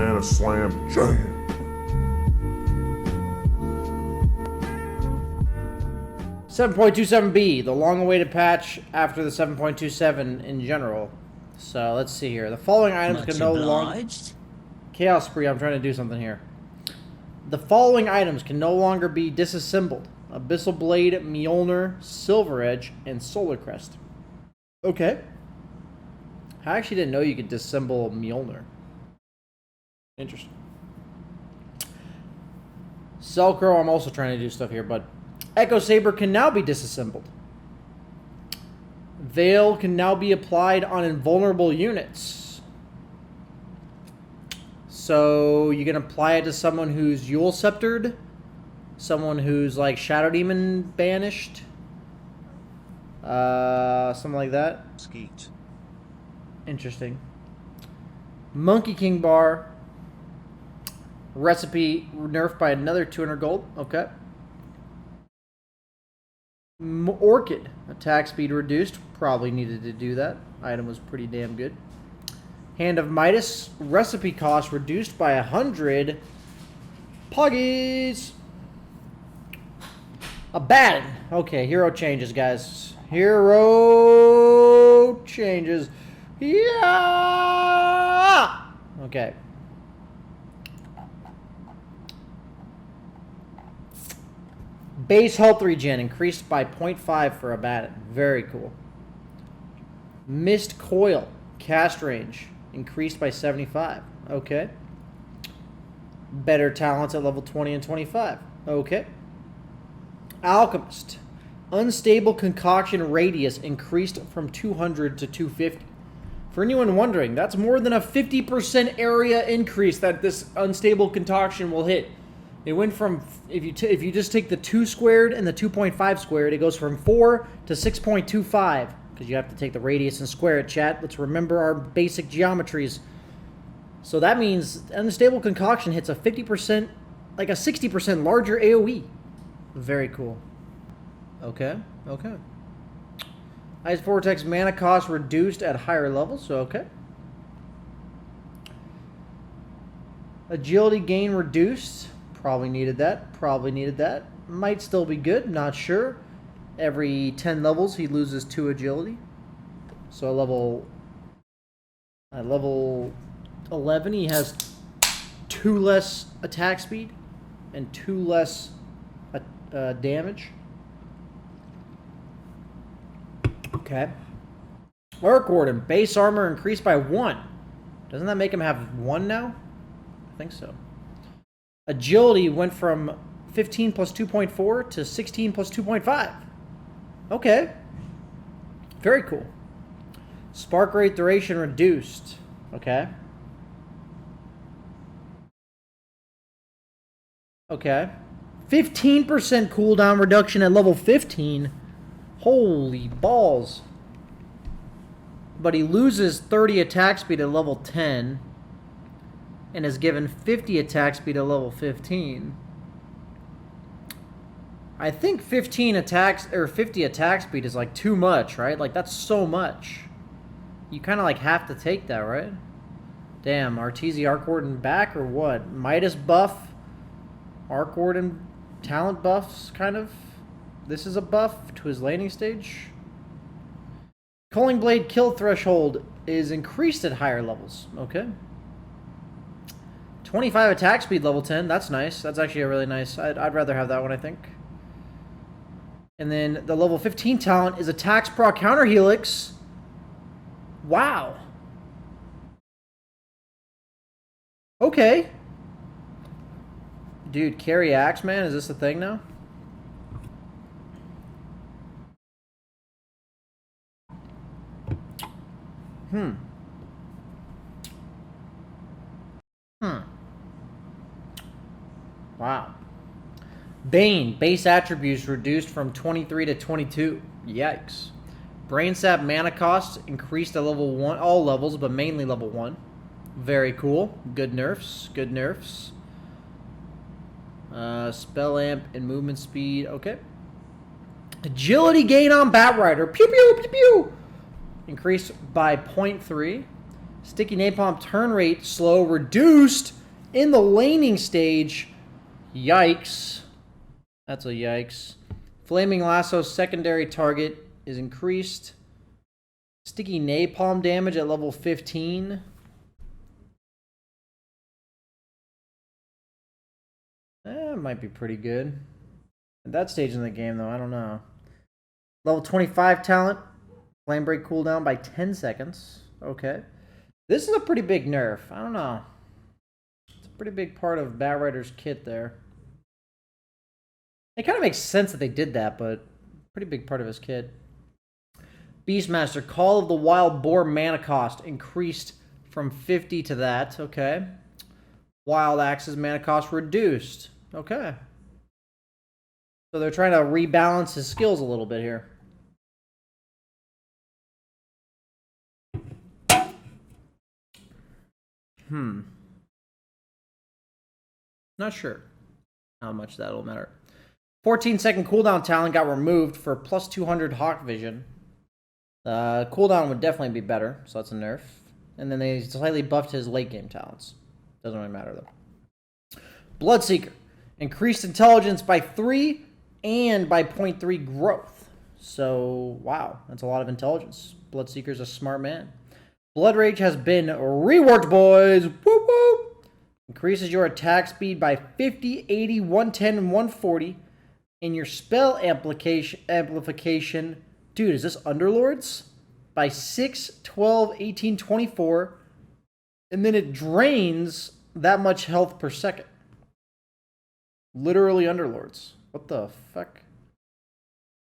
Banana Slam Jam. .27b, the long-awaited patch after the 7.27 in general. So let's see here. The following items can no longer... Chaos Spree, I'm trying to do something here. The following items can no longer be disassembled. Abyssal Blade, Mjolnir, Silver Edge, and Solar Crest. Okay. I actually didn't know you could disassemble Mjolnir. Interesting. Selkrow, I'm also trying to do stuff here, but Echo Saber can now be disassembled. Veil can now be applied on invulnerable units. So you can apply it to someone who's Yule Sceptered, someone who's like Shadow Demon banished, something like that. Skeet. Interesting. Monkey King Bar. Recipe nerfed by another 200 gold. Okay. Orchid. Attack speed reduced. Probably needed to do that. Item was pretty damn good. Hand of Midas. Recipe cost reduced by 100. Puggies. A Batten. Okay, hero changes, guys. Hero changes. Yeah! Okay. Base health regen increased by 0.5 for a Batten. Very cool. Mist Coil. Cast range increased by 75. Okay. Better talents at level 20 and 25. Okay. Alchemist. Unstable concoction radius increased from 200 to 250. For anyone wondering, that's more than a 50% area increase that this unstable concoction will hit. It went from, if you just take the 2 squared and the 2.5 squared, it goes from 4 to 6.25. Because you have to take the radius and square it, chat. Let's remember our basic geometries. So that means unstable concoction hits a 50%, like a 60% larger AoE. Very cool. Okay, okay. Ice Vortex mana cost reduced at higher levels, so okay. Agility gain reduced. Probably needed that. Probably needed that. Might still be good. Not sure. Every 10 levels, he loses 2 agility. So at level 11, he has 2 less attack speed and 2 less damage. Okay. Orc Warden, base armor increased by 1. Doesn't that make him have 1 now? I think so. Agility went from 15 plus 2.4 to 16 plus 2.5. Okay. Very cool. Spark rate duration reduced. Okay. Okay. 15% cooldown reduction at level 15. Holy balls. But he loses 30 attack speed at level 10. And is given 50 attack speed at level 15. I think 15 attacks or 50 attack speed is like too much, right? Like that's so much. You kind of like have to take that, right? Damn, Arteezy Arc Warden back or what? Midas buff, Arc Warden talent buffs, kind of. This is a buff to his landing stage. Culling Blade kill threshold is increased at higher levels. Okay. 25 attack speed level 10. That's nice. That's actually a really nice. I'd rather have that one, I think. And then the level 15 talent is attacks proc counter helix. Wow. Okay. Dude, carry axe, man. Is this a thing now? Wow. Bane, base attributes reduced from 23 to 22. Yikes. Brain Sap mana cost increased at level 1, all levels, but mainly level 1. Very cool. Good nerfs. Good nerfs. Spell amp and movement speed. Okay. Agility gain on Batrider. Pew pew pew pew. Increased by 0.3. Sticky Napalm turn rate slow reduced in the laning stage. Yikes. That's a yikes. Flaming Lasso secondary target is increased. Sticky Napalm damage at level 15. That might be pretty good. At that stage in the game, though, I don't know. Level 25 talent. Flame Break cooldown by 10 seconds. Okay. This is a pretty big nerf. I don't know. It's a pretty big part of Batrider's kit there. It kind of makes sense that they did that, but pretty big part of his kit. Beastmaster, Call of the Wild Boar mana cost increased from 50 to that. Okay. Wild Axe's mana cost reduced. Okay. So they're trying to rebalance his skills a little bit here. Not sure how much that'll matter. 14-second cooldown talent got removed for plus 200 Hawk Vision. Cooldown would definitely be better, so that's a nerf. And then they slightly buffed his late game talents. Doesn't really matter though. Bloodseeker. Increased intelligence by 3 and by 0.3 growth. So, wow, that's a lot of intelligence. Bloodseeker's a smart man. Blood Rage has been reworked, boys. Whoop, whoop. Increases your attack speed by 50, 80, 110, and 140. And your spell amplification. Dude, is this Underlords? By 6, 12, 18, 24. And then it drains that much health per second. Literally Underlords. What the fuck?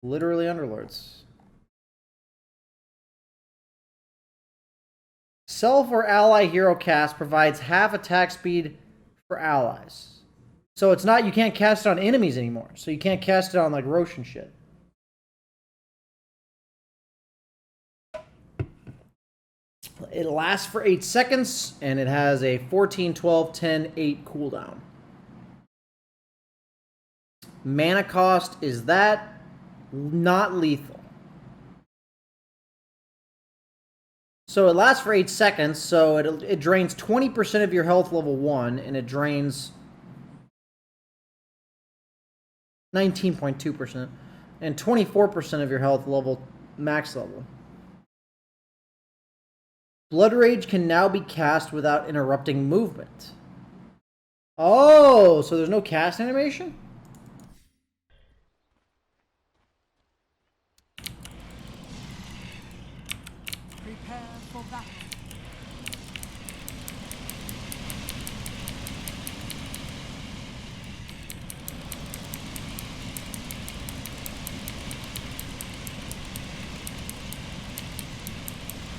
Literally Underlords. Self or ally hero cast provides half attack speed for allies. So it's not, you can't cast it on enemies anymore. So you can't cast it on like Roche and shit. It lasts for 8 seconds and it has a 14, 12, 10, 8 cooldown. Mana cost is that, not lethal. So it lasts for 8 seconds, so it drains 20% of your health level 1, and it drains 19.2%, and 24% of your health level max level. Blood Rage can now be cast without interrupting movement. Oh, so there's no cast animation?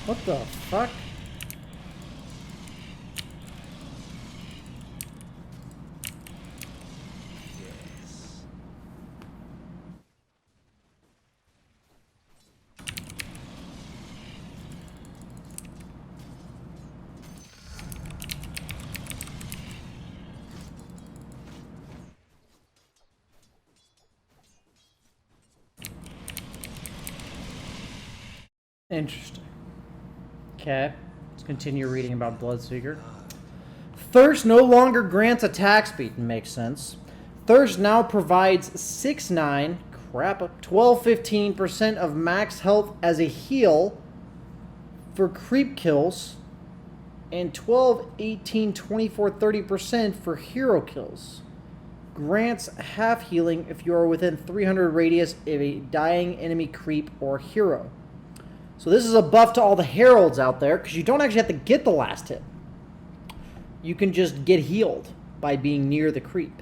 What the fuck? Yes. Interesting. Okay, let's continue reading about Bloodseeker. Thirst no longer grants attack speed. Makes sense. Thirst now provides 6-9, 12-15% of max health as a heal for creep kills, and 12, 18, 24, 30% for hero kills. Grants half healing if you are within 300 radius of a dying enemy creep or hero. So this is a buff to all the heralds out there, because you don't actually have to get the last hit. You can just get healed by being near the creep.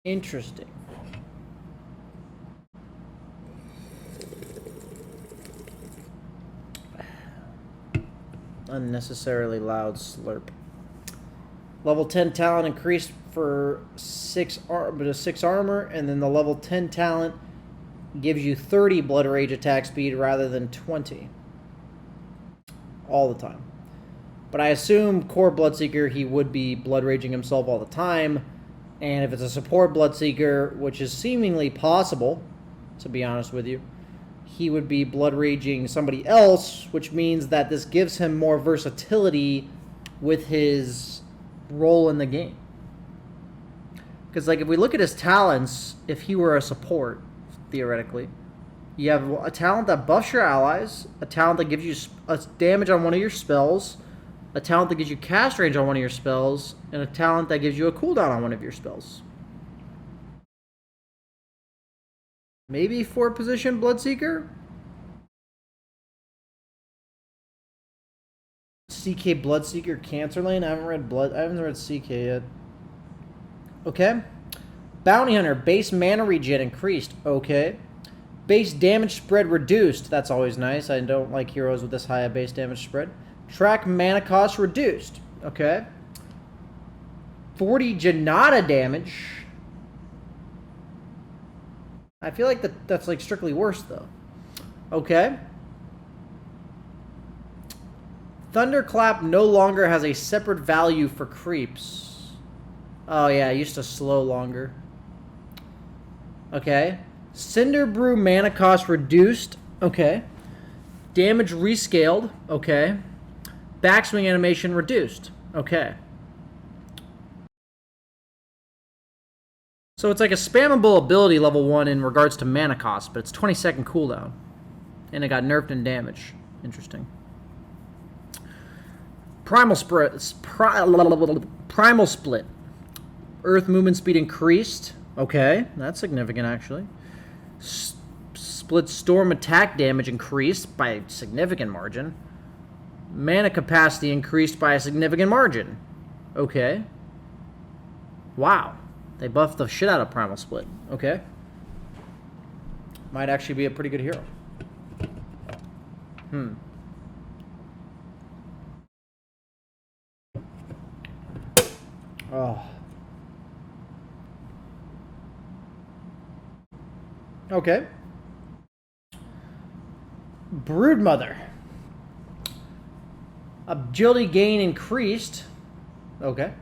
Interesting. Unnecessarily loud slurp. Level 10 talent increased for 6 armor, and then the level 10 talent gives you 30 Blood Rage attack speed rather than 20. All the time. But I assume core Bloodseeker, he would be Blood Raging himself all the time. And if it's a support Bloodseeker, which is seemingly possible, to be honest with you, he would be Blood Raging somebody else, which means that this gives him more versatility with his role in the game. Because, like, if we look at his talents, if he were a support, theoretically, you have a talent that buffs your allies, a talent that gives you a damage on one of your spells, a talent that gives you cast range on one of your spells, and a talent that gives you a cooldown on one of your spells. Maybe 4th position Bloodseeker? CK Bloodseeker Cancer Lane? I haven't read CK yet. Okay. Bounty Hunter, base mana regen increased. Okay. Base damage spread reduced. That's always nice. I don't like heroes with this high a base damage spread. Track mana cost reduced. Okay. 40 Janata damage. I feel like that's like strictly worse though. Okay. Thunderclap no longer has a separate value for creeps. Oh yeah, it used to slow longer. Okay. Cinder Brew mana cost reduced. Okay. Damage rescaled. Okay. Backswing animation reduced. Okay. So it's like a spammable ability level 1 in regards to mana cost, but it's 20-second cooldown. And it got nerfed in damage. Interesting. Primal Split. Earth movement speed increased. Okay, that's significant actually. Split Storm attack damage increased by a significant margin. Mana capacity increased by a significant margin. Okay. Wow. They buffed the shit out of Primal Split. Okay. Might actually be a pretty good hero. Oh. Okay. Broodmother. Agility gain increased. Okay.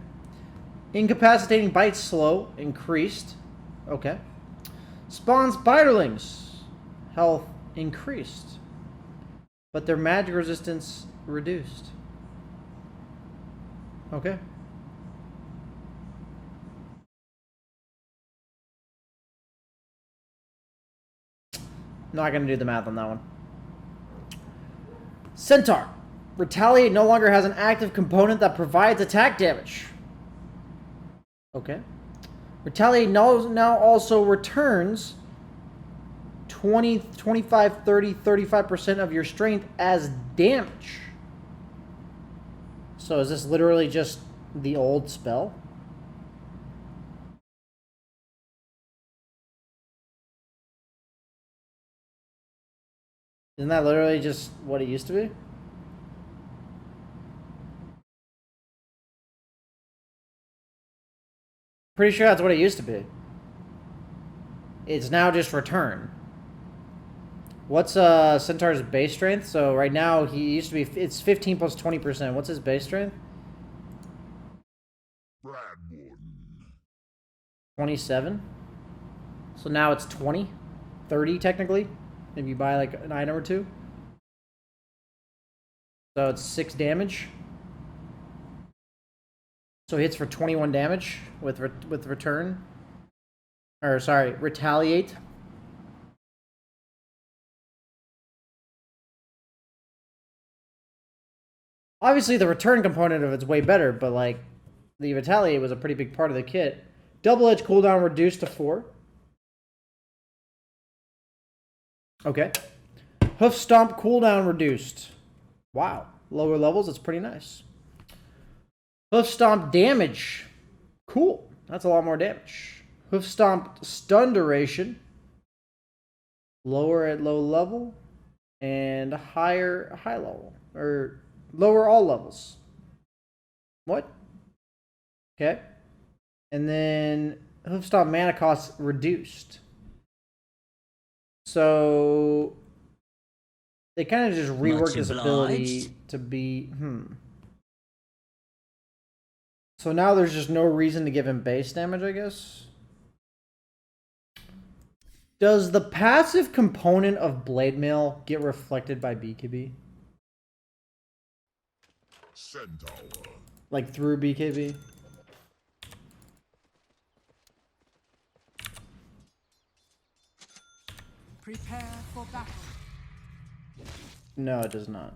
Incapacitating bite slow increased. Okay. Spawn spiderlings. Health increased. But their magic resistance reduced. Okay. Not going to do the math on that one. Centaur. Retaliate no longer has an active component that provides attack damage. Okay. Retaliate now also returns 20, 25, 30, 35% of your strength as damage. So is this literally just the old spell? Isn't that literally just what it used to be? Pretty sure that's what it used to be. It's now just return. What's Centaur's base strength? So right now he used to be, it's 15 plus 20%. What's his base strength? 27. So now it's 20, 30 technically. If you buy like an item or two. So it's 6 damage. So hits for 21 damage with return. Or sorry, retaliate. Obviously the return component of it's way better, but like the retaliate was a pretty big part of the kit. Double edge cooldown reduced to 4. Okay. Hoof Stomp cooldown reduced. Wow. Lower levels, it's pretty nice. Hoof Stomp damage. Cool. That's a lot more damage. Hoof Stomp stun duration. Lower at low level. And higher high level. Or lower all levels. What? Okay. And then Hoof Stomp mana cost reduced. So they kind of just reworked his ability to be So now there's just no reason to give him base damage, I guess. Does the passive component of Blade Mail get reflected by BKB? Centaur. Like through BKB? Prepare for battle. No, it does not.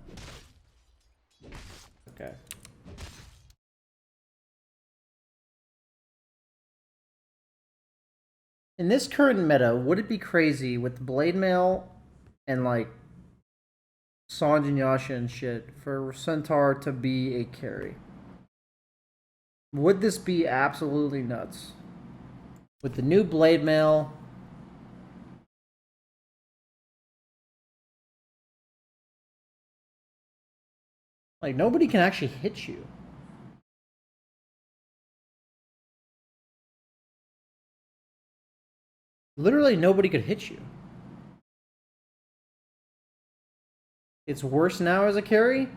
Okay. In this current meta, would it be crazy with Blade Mail and like Sanj and Yasha and shit for Centaur to be a carry? Would this be absolutely nuts? With the new Blade Mail, like nobody can actually hit you. Literally nobody could hit you. It's worse now as a carry?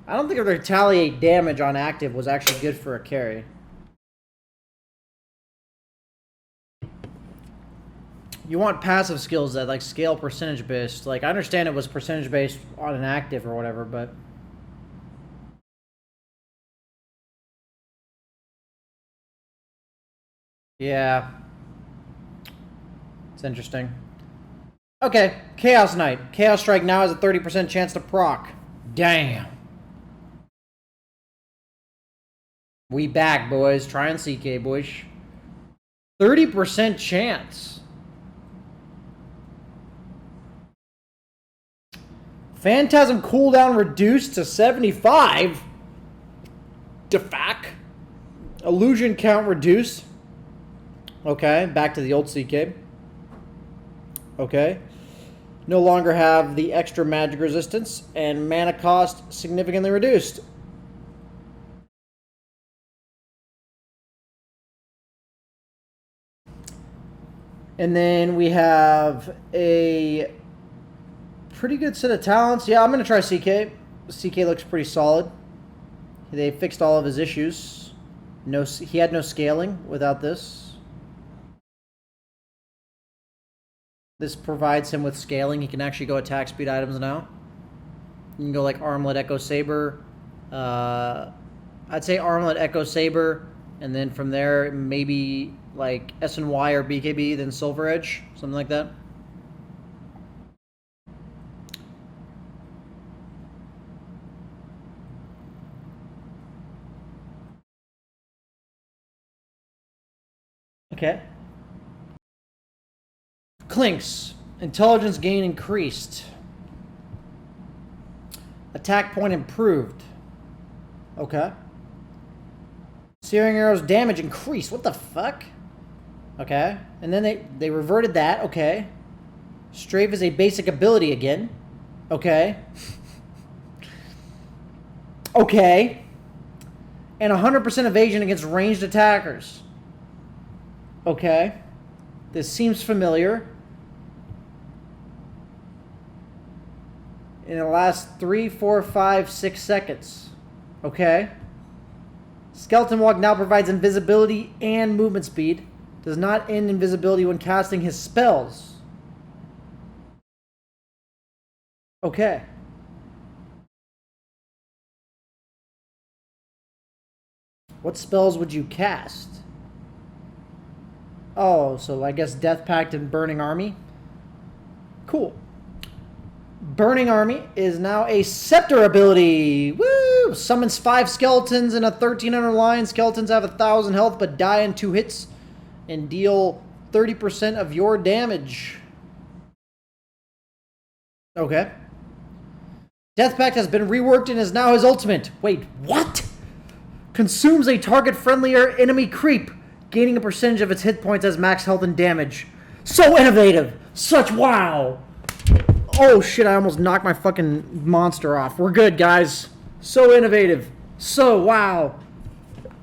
I don't think if the retaliate damage on active was actually good for a carry. You want passive skills that like scale percentage based. Like I understand it was percentage based on an active or whatever, but yeah. It's interesting. Okay, Chaos Knight. Chaos Strike now has a 30% chance to proc. Damn. We back, boys. Try and CK, boys. 30% chance. Phantasm cooldown reduced to 75. Defac. Illusion count reduced. Okay, back to the old CK. Okay. No longer have the extra magic resistance, and mana cost significantly reduced. And then we have a pretty good set of talents. Yeah, I'm going to try CK. CK looks pretty solid. They fixed all of his issues. No, he had no scaling without this. This provides him with scaling. He can actually go attack speed items now. You can go like Armlet, Echo Saber. I'd say Armlet, Echo Saber, and then from there maybe like SNY or BKB, then Silver Edge, something like that. Okay. Clinks. Intelligence gain increased. Attack point improved. Okay. Searing arrows damage increased. What the fuck? Okay. And then they reverted that. Okay. Strafe is a basic ability again. Okay. Okay. And 100% evasion against ranged attackers. Okay. This seems familiar. In the last 3, 4, 5, 6 seconds. Okay. Skeleton Walk now provides invisibility and movement speed. Does not end invisibility when casting his spells. Okay. What spells would you cast? Oh, so I guess Death Pact and Burning Army. Cool. Burning Army is now a Scepter ability. Woo! Summons 5 skeletons in a 1300 line. Skeletons have 1,000 health but die in 2 hits and deal 30% of your damage. Okay. Death Pact has been reworked and is now his ultimate. Wait, what? Consumes a target-friendlier enemy creep, gaining a percentage of its hit points as max health and damage. So innovative! Such wow! Oh shit, I almost knocked my fucking monster off. We're good, guys. So innovative. So wow.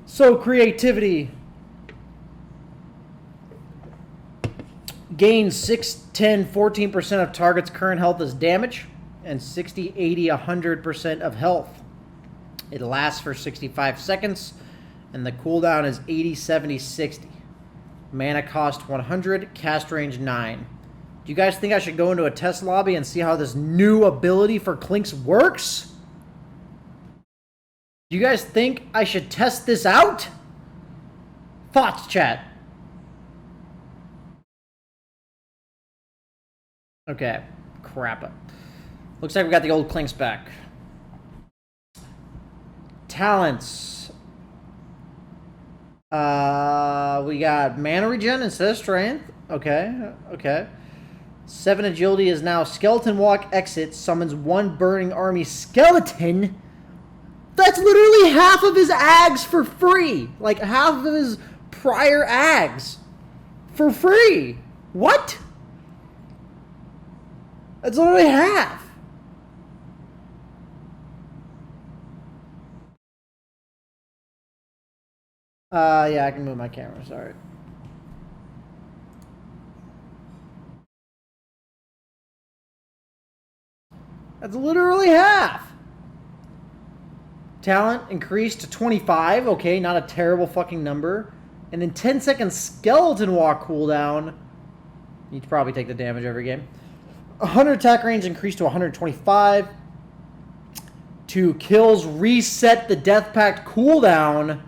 So creativity. Gains 6, 10, 14% of target's current health as damage, and 60, 80, 100% of health. It lasts for 65 seconds, and the cooldown is 80, 70, 60. Mana cost 100, cast range 9. Do you guys think I should go into a test lobby and see how this new ability for Clinks works? Do you guys think I should test this out? Thoughts, chat. Okay. Crap. Looks like we got the old Clinks back. Talents. We got mana regen instead of strength. Okay. Okay. 7 agility is now skeleton walk exit. Summons 1 burning army skeleton. That's literally half of his ags for free. Like half of his prior ags for free. What? That's literally half. Yeah, I can move my camera, sorry. That's literally half. Talent increased to 25. Okay, not a terrible fucking number. And then 10-second skeleton walk cooldown. Need to probably take the damage every game. 100 attack range increased to 125. 2 kills reset the Death Pact cooldown.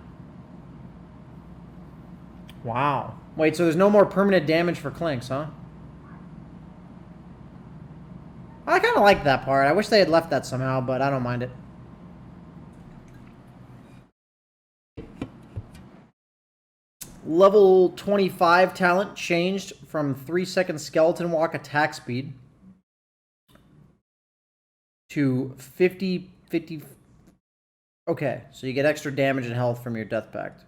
Wow. Wait, so there's no more permanent damage for Clinks, huh? I kind of like that part. I wish they had left that somehow, but I don't mind it. Level 25 talent changed from 3-second skeleton walk attack speed to 50. Okay, so you get extra damage and health from your Death Pact.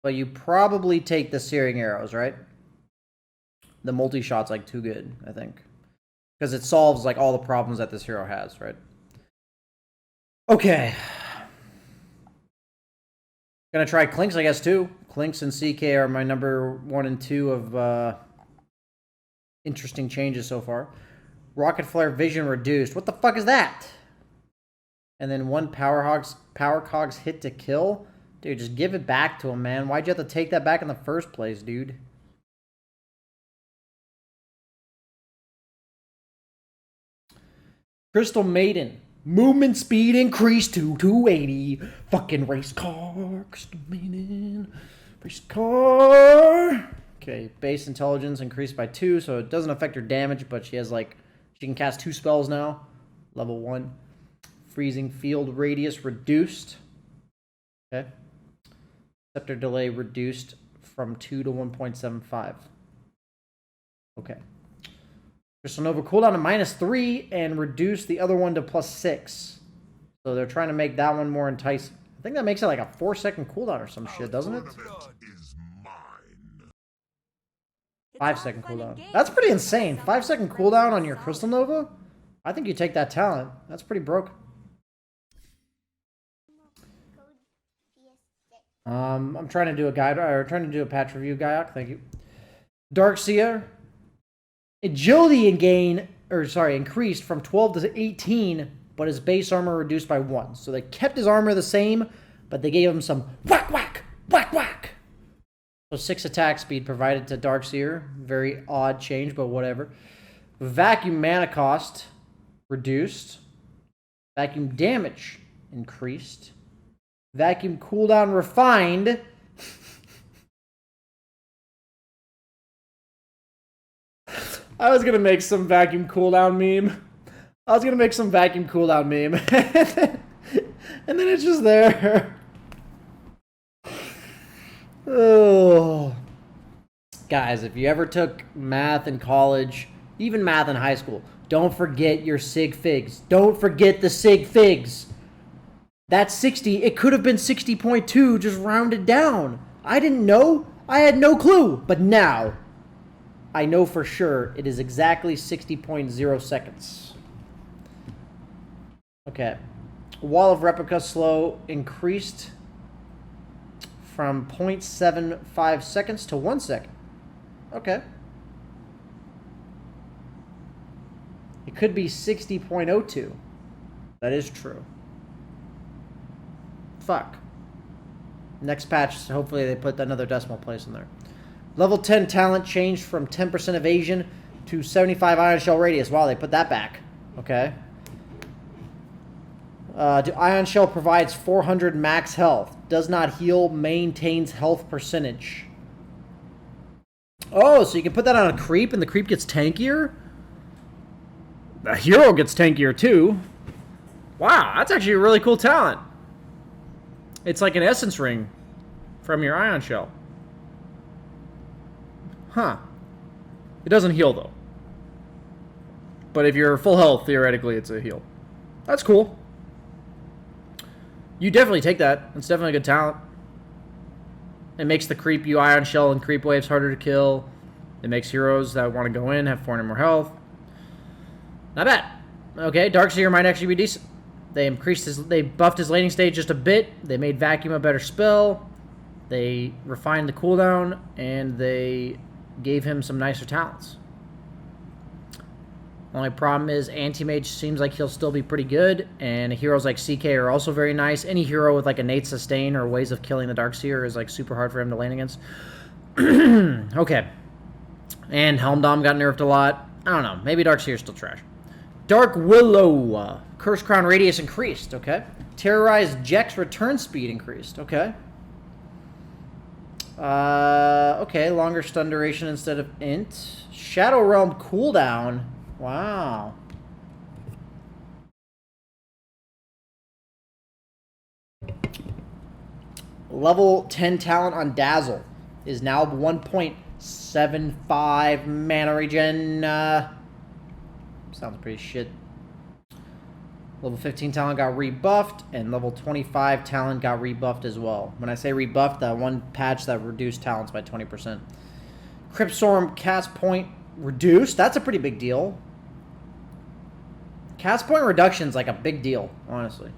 But you probably take the Searing Arrows, right? The multi-shot's like too good, I think. Because it solves like all the problems that this hero has, right? Okay. Gonna try Clinks, I guess, too. Clinks and CK are my number 1 and 2 of interesting changes so far. Rocket Flare Vision reduced. What the fuck is that? And then 1 Power Cogs hit to kill. Dude, just give it back to him, man. Why'd you have to take that back in the first place, dude? Crystal Maiden. Movement speed increased to 280. Fucking race car. Crystal Maiden. Race car. Okay, base intelligence increased by 2, so it doesn't affect her damage, but she has like... She can cast 2 spells now. Level 1. Freezing field radius reduced. Okay. Scepter delay reduced from 2 to 1.75. Okay. Crystal Nova cooldown to -3 and reduce the other one to +6. So they're trying to make that one more enticing. I think that makes it like a 4-second cooldown or some shit, doesn't it? 5-second cooldown. That's pretty insane. 5-second cooldown on your Crystal Nova? I think you take that talent. That's pretty broke. I'm trying to do a guide, or trying to do a patch review, Gaiok. Thank you. Darkseer. Agility increased from 12 to 18, but his base armor reduced by 1. So they kept his armor the same, but they gave him some whack, whack, whack, whack. So 6 attack speed provided to Darkseer. Very odd change, but whatever. Vacuum mana cost reduced. Vacuum damage increased. Vacuum cooldown refined. I was gonna make some vacuum cooldown meme. And then it's just there. Oh. Guys, if you ever took math in college, even math in high school, don't forget your sig figs. Don't forget the sig figs. That's 60. It could have been 60.2, just rounded down. I didn't know. I had no clue. But now, I know for sure it is exactly 60.0 seconds. Okay. Wall of Replica slow increased from 0.75 seconds to 1 second. Okay. It could be 60.02. That is true. Fuck. Next patch, hopefully they put another decimal place in there. Level 10 talent changed from 10% evasion to 75 Ion Shell radius. Wow, they put that back. Okay. Ion Shell provides 400 max health. Does not heal. Maintains health percentage. Oh, so you can put that on a creep and the creep gets tankier? The hero gets tankier too. Wow, that's actually a really cool talent. It's like an essence ring from your Ion Shell. Huh. It doesn't heal though. But if you're full health, theoretically it's a heal. That's cool. You definitely take that. It's definitely a good talent. It makes the creep you Ion Shell and creep waves harder to kill. It makes heroes that want to go in have 400 more health. Not bad. Okay, Darkseer might actually be decent. They buffed his laning stage just a bit. They made Vacuum a better spell. They refined the cooldown, and they gave him some nicer talents. Only problem is Anti-Mage seems like he'll still be pretty good, and heroes like CK are also very nice. Any hero with like innate sustain or ways of killing the Darkseer is like super hard for him to lane against. Okay. And Helmdom got nerfed a lot. I don't know. Maybe Darkseer's still trash. Dark Willow. Curse Crown radius increased. Okay. Terrorize Jex return speed increased. Okay. Okay. Longer stun duration instead of int. Shadow Realm cooldown. Wow. Level 10 talent on Dazzle is now 1.75 mana regen. Sounds pretty shit. Level 15 talent got rebuffed, and level 25 talent got rebuffed as well. When I say rebuffed, that one patch that reduced talents by 20%. Cryptstorm cast point reduced. That's a pretty big deal. Cast point reduction is like a big deal, honestly.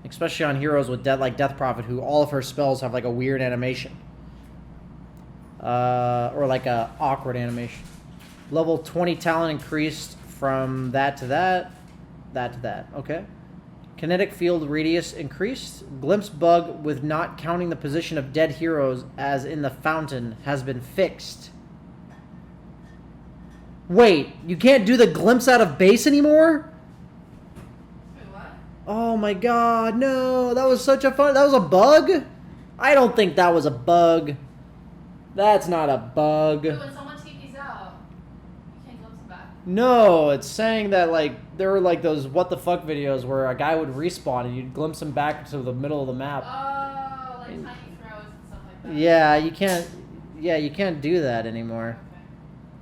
Especially on heroes with like Death Prophet, who all of her spells have like a weird animation. Or like a awkward animation. Level 20 talent increased from that to that. That to that. Okay. Kinetic field radius increased. Glimpse bug with not counting the position of dead heroes as in the fountain has been fixed. Wait, you can't do the glimpse out of base anymore? Wait, what? Oh my god, no. That was such a fun... That was a bug? I don't think that was a bug. That's not a bug. Wait, when someone TP's out, you can't glimpse them back. No, it's saying that, like, there were, like, those what the fuck videos where a guy would respawn and you'd glimpse him back to the middle of the map. Oh, like tiny throws and stuff like that. Yeah, you can't do that anymore.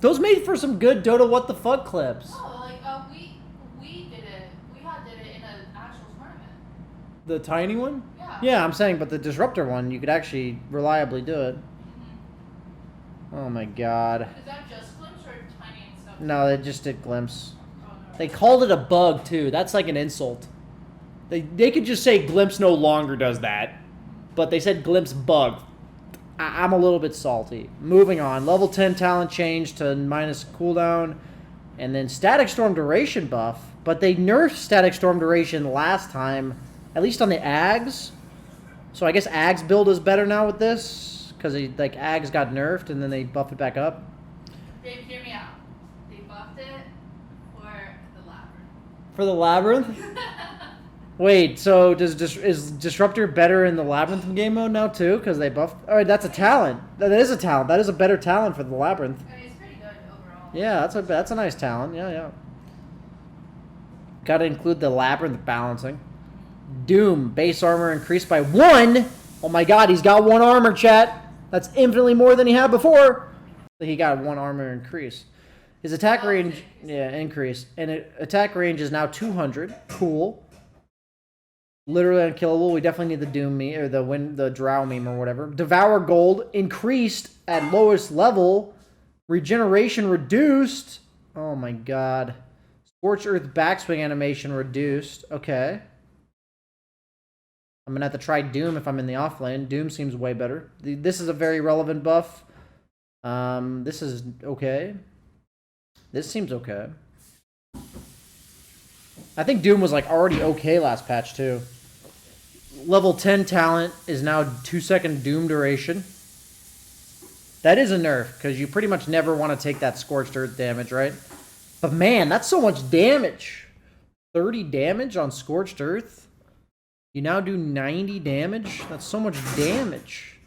Those made for some good Dota what the fuck clips. Oh, like, we did it. We did it in an actual tournament. The tiny one? Yeah. Yeah, I'm saying, but the Disruptor one, you could actually reliably do it. Mm-hmm. Oh my god. Is that just glimpse or tiny and stuff? No, they just did glimpse. Oh, no. They called it a bug, too. That's like an insult. They could just say glimpse no longer does that. But they said glimpse bug. I'm a little bit salty. Moving on. Level 10 talent change to minus cooldown. And then Static Storm duration buff. But they nerfed Static Storm duration last time. At least on the Ags. So I guess Ags build is better now with this. Because like Ags got nerfed and then they buffed it back up. Dave, hear me out. They buffed it for the Labyrinth. For the Labyrinth? Wait, so is Disruptor better in the Labyrinth game mode now too? Because they buffed... Alright, that's a talent. That is a talent. That is a better talent for the Labyrinth. I mean, it's pretty good overall. Yeah, that's a nice talent. Yeah. Gotta include the Labyrinth balancing. Doom, base armor increased by 1! Oh my god, he's got 1 armor, chat! That's infinitely more than he had before! He got 1 armor increase. His attack range... Yeah, increase. And attack range is now 200. Cool. Literally unkillable. We definitely need the Doom meme, or the Drow meme or whatever. Devour Gold increased at lowest level. Regeneration reduced. Oh my god. Scorch Earth backswing animation reduced. Okay. I'm gonna have to try Doom if I'm in the off lane. Doom seems way better. This is a very relevant buff. This is okay. This seems okay. I think Doom was like already okay last patch too. Level 10 talent is now 2-second Doom duration. That is a nerf, because you pretty much never want to take that Scorched Earth damage, right? But man, that's so much damage. 30 damage on Scorched Earth? You now do 90 damage? That's so much damage.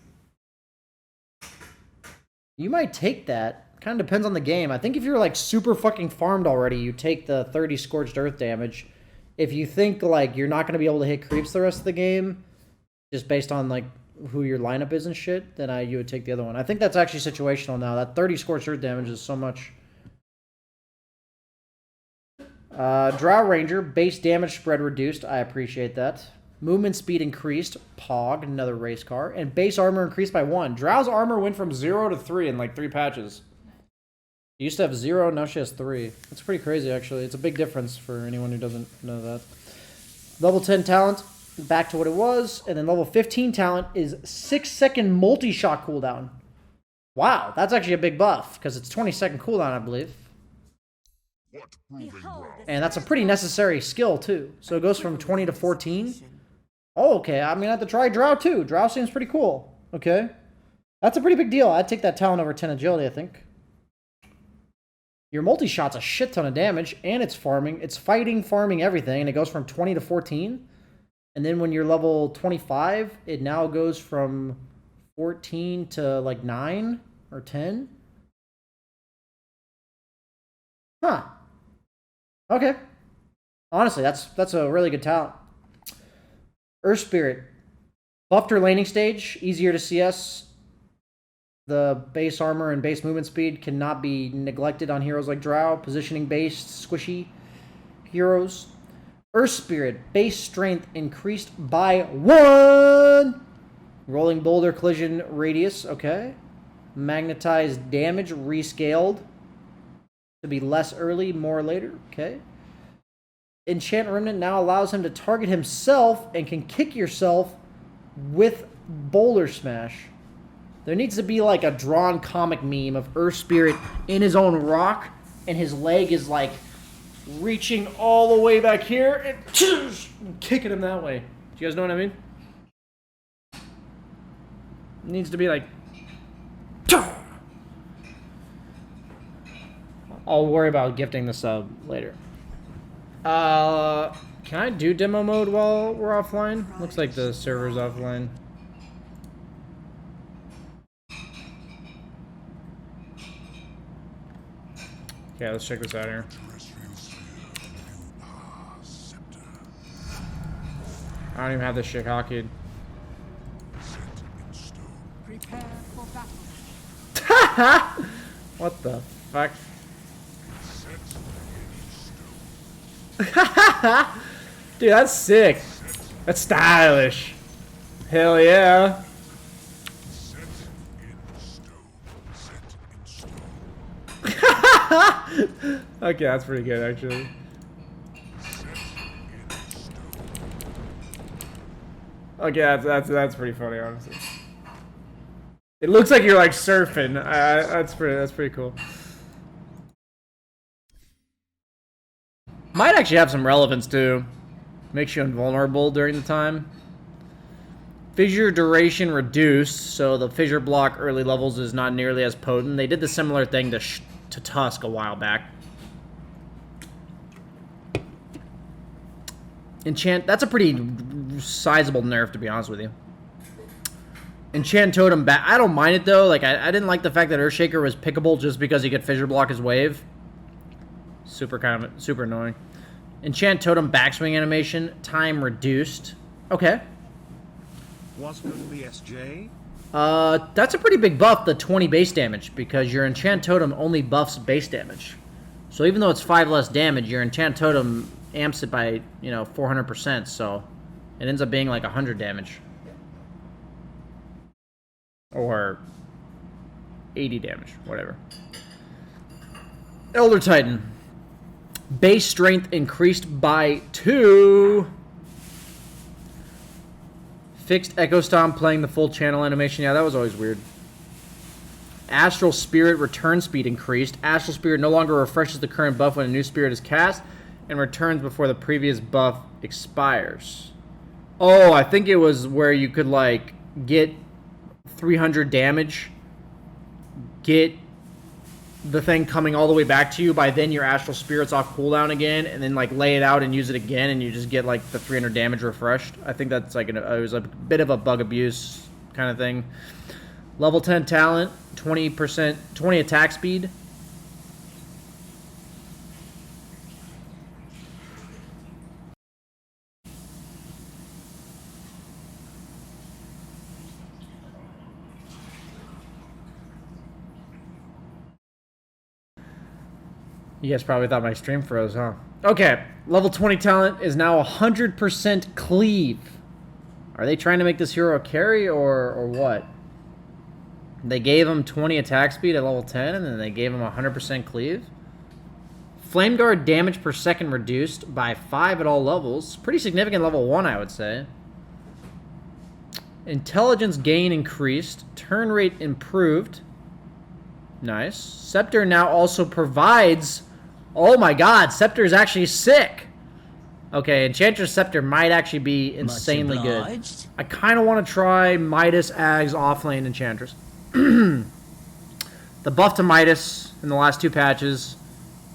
You might take that. Kind of depends on the game. I think if you're like super fucking farmed already, you take the 30 Scorched Earth damage. If you think like you're not going to be able to hit creeps the rest of the game, just based on like who your lineup is and shit, then you would take the other one. I think that's actually situational now. That 30 Scorched Earth damage is so much. Drow Ranger, base damage spread reduced. I appreciate that. Movement speed increased. Pog, another race car. And base armor increased by 1. Drow's armor went from 0 to 3 in like 3 patches. She used to have 0, now she has 3. That's pretty crazy, actually. It's a big difference for anyone who doesn't know that. Level 10 talent, back to what it was. And then level 15 talent is 6-second multi-shot cooldown. Wow, that's actually a big buff, because it's 20-second cooldown, I believe. And that's a pretty necessary skill, too. So it goes from 20 to 14. Oh, okay. I'm going to have to try Drow, too. Drow seems pretty cool. Okay. That's a pretty big deal. I'd take that talent over 10 agility, I think. Your multi-shot's a shit ton of damage, and it's farming. It's fighting, farming, everything, and it goes from 20 to 14. And then when you're level 25, it now goes from 14 to, like, 9 or 10. Huh. Okay. Honestly, that's a really good talent. Earth Spirit. Buffed her laning stage, easier to CS. The base armor and base movement speed cannot be neglected on heroes like Drow. Positioning based, squishy heroes. Earth Spirit, base strength increased by 1. Rolling boulder collision radius, okay. Magnetized damage rescaled to be less early, more later, okay. Enchant Remnant now allows him to target himself and can kick yourself with Boulder Smash. There needs to be like a drawn comic meme of Earth Spirit in his own rock, and his leg is like reaching all the way back here and kicking him that way. Do you guys know what I mean? It needs to be like... I'll worry about gifting the sub later. Can I do demo mode while we're offline? Looks like the server's offline. Okay, let's check this out here. I don't even have this shit hockeyed. Prepare for battle. What the fuck? Dude, that's sick. That's stylish. Hell yeah. Okay, that's pretty good actually. Okay, that's pretty funny, honestly. It looks like you're like surfing. That's pretty cool. Might actually have some relevance too. Makes you invulnerable during the time. Fissure duration reduced, so the fissure block early levels is not nearly as potent. They did the similar thing to Tusk a while back. Enchant, that's a pretty sizable nerf, to be honest with you. Enchant Totem back. I don't mind it though. Like I didn't like the fact that Earthshaker was pickable just because he could fissure block his wave. Super annoying. Enchant Totem backswing animation time reduced. Okay. What's good BSJ? That's a pretty big buff, the 20 base damage, because your Enchant Totem only buffs base damage. So even though it's 5 less damage, your Enchant Totem amps it by, 400%, so it ends up being like 100 damage. Or 80 damage, whatever. Elder Titan. Base strength increased by 2. Fixed Echo Stomp playing the full channel animation. Yeah, that was always weird. Astral Spirit return speed increased. Astral Spirit no longer refreshes the current buff when a new spirit is cast and returns before the previous buff expires. Oh, I think it was where you could like get 300 damage get the thing coming all the way back to you, by then your astral spirit's off cooldown again, and then like lay it out and use it again, and you just get like the 300 damage refreshed. I think that's like it was a bit of a bug abuse kind of thing. Level 10 talent, 20%, 20 attack speed. You guys probably thought my stream froze, huh? Okay, level 20 talent is now 100% cleave. Are they trying to make this hero a carry or what? They gave him 20 attack speed at level 10, and then they gave him 100% cleave. Flame Guard damage per second reduced by 5 at all levels. Pretty significant level 1, I would say. Intelligence gain increased. Turn rate improved. Nice. Scepter now also provides... Oh my god, Scepter is actually sick! Okay, Enchantress Scepter might actually be insanely good. I kind of want to try Midas, Ags, offlane Enchantress. The buff to Midas in the last 2 patches,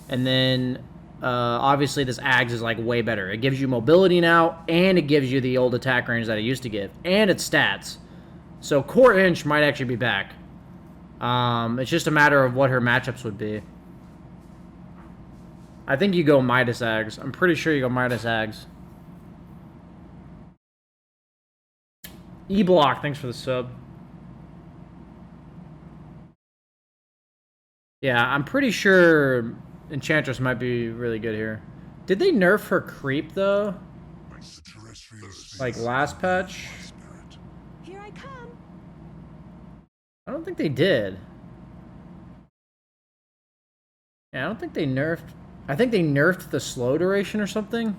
and then obviously this Ags is like way better. It gives you mobility now, and it gives you the old attack range that it used to give, and its stats. So Core Inch might actually be back. It's just a matter of what her matchups would be. I think you go Midas Ags. I'm pretty sure you go Midas Ags. E-Block, thanks for the sub. Yeah, I'm pretty sure Enchantress might be really good here. Did they nerf her creep, though? Like last patch? Here I come. I don't think they did. Yeah, I don't think they nerfed... I think they nerfed the slow duration or something.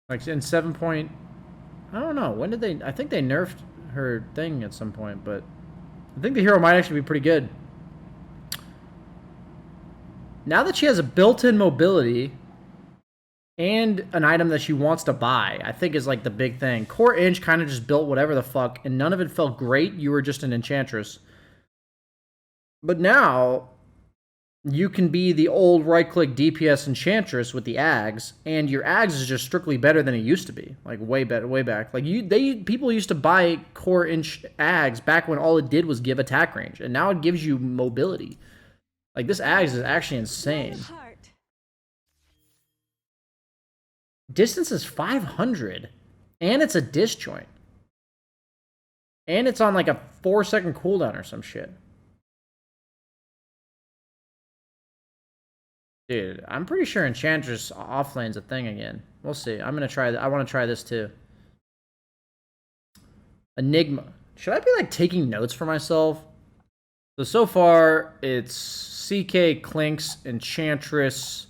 Like in 7 point... I don't know. When did they... I think they nerfed her thing at some point, but... I think the hero might actually be pretty good. Now that she has a built-in mobility and an item that she wants to buy, I think is like the big thing. Core Inch kind of just built whatever the fuck, and none of it felt great. You were just an Enchantress. But now... you can be the old right-click DPS Enchantress with the Ags, and your Ags is just strictly better than it used to be. Like, way better, way back. Like, people used to buy Core Inch Ags back when all it did was give attack range, and now it gives you mobility. Like, this Ags is actually insane. Distance is 500, and it's a disjoint. And it's on, like, a 4-second cooldown or some shit. Dude, I'm pretty sure Enchantress offlane's a thing again. We'll see. I'm gonna try. I want to try this too. Enigma. Should I be like taking notes for myself? So far it's CK, Clinks, Enchantress,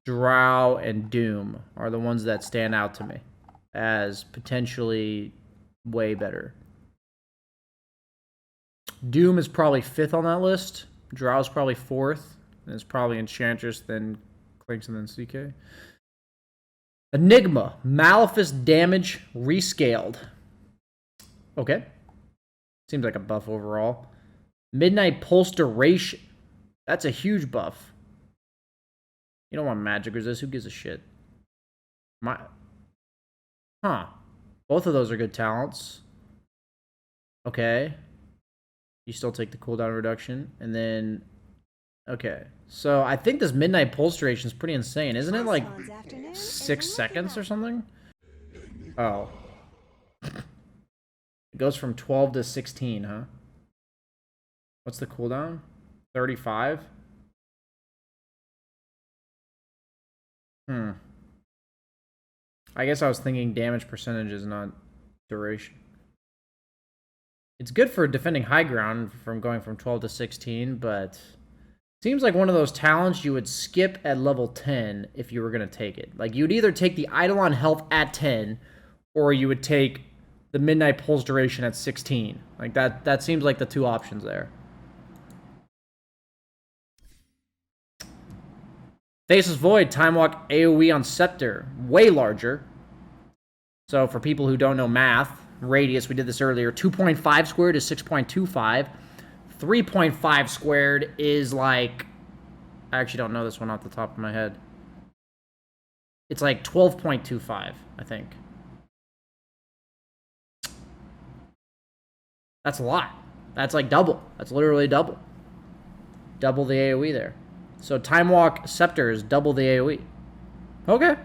Drow, and Doom are the ones that stand out to me as potentially way better. Doom is probably 5th on that list. Drow's probably 4th. And it's probably Enchantress, then Clinks, and then CK. Enigma. Malefice damage rescaled. Okay. Seems like a buff overall. Midnight Pulse duration. That's a huge buff. You don't want magic resist. Who gives a shit? Huh. Both of those are good talents. Okay. You still take the cooldown reduction. And then... okay, so I think this Midnight Pulse duration is pretty insane. Isn't it like 6 seconds or something? Oh. It goes from 12 to 16, huh? What's the cooldown? 35? I guess I was thinking damage percentages, not duration. It's good for defending high ground from going from 12 to 16, but... seems like one of those talents you would skip at level 10 if you were going to take it. Like, you would either take the Eidolon health at 10, or you would take the Midnight Pulse duration at 16. Like, that seems like the 2 options there. Faceless Void, Time Walk AoE on Scepter. Way larger. So, for people who don't know math, radius, we did this earlier, 2.5 squared is 6.25. 3.5 squared is like... I actually don't know this one off the top of my head. It's like 12.25, I think. That's a lot. That's like double. That's literally double. Double the AoE there. So Time Walk Scepter is double the AoE. Okay.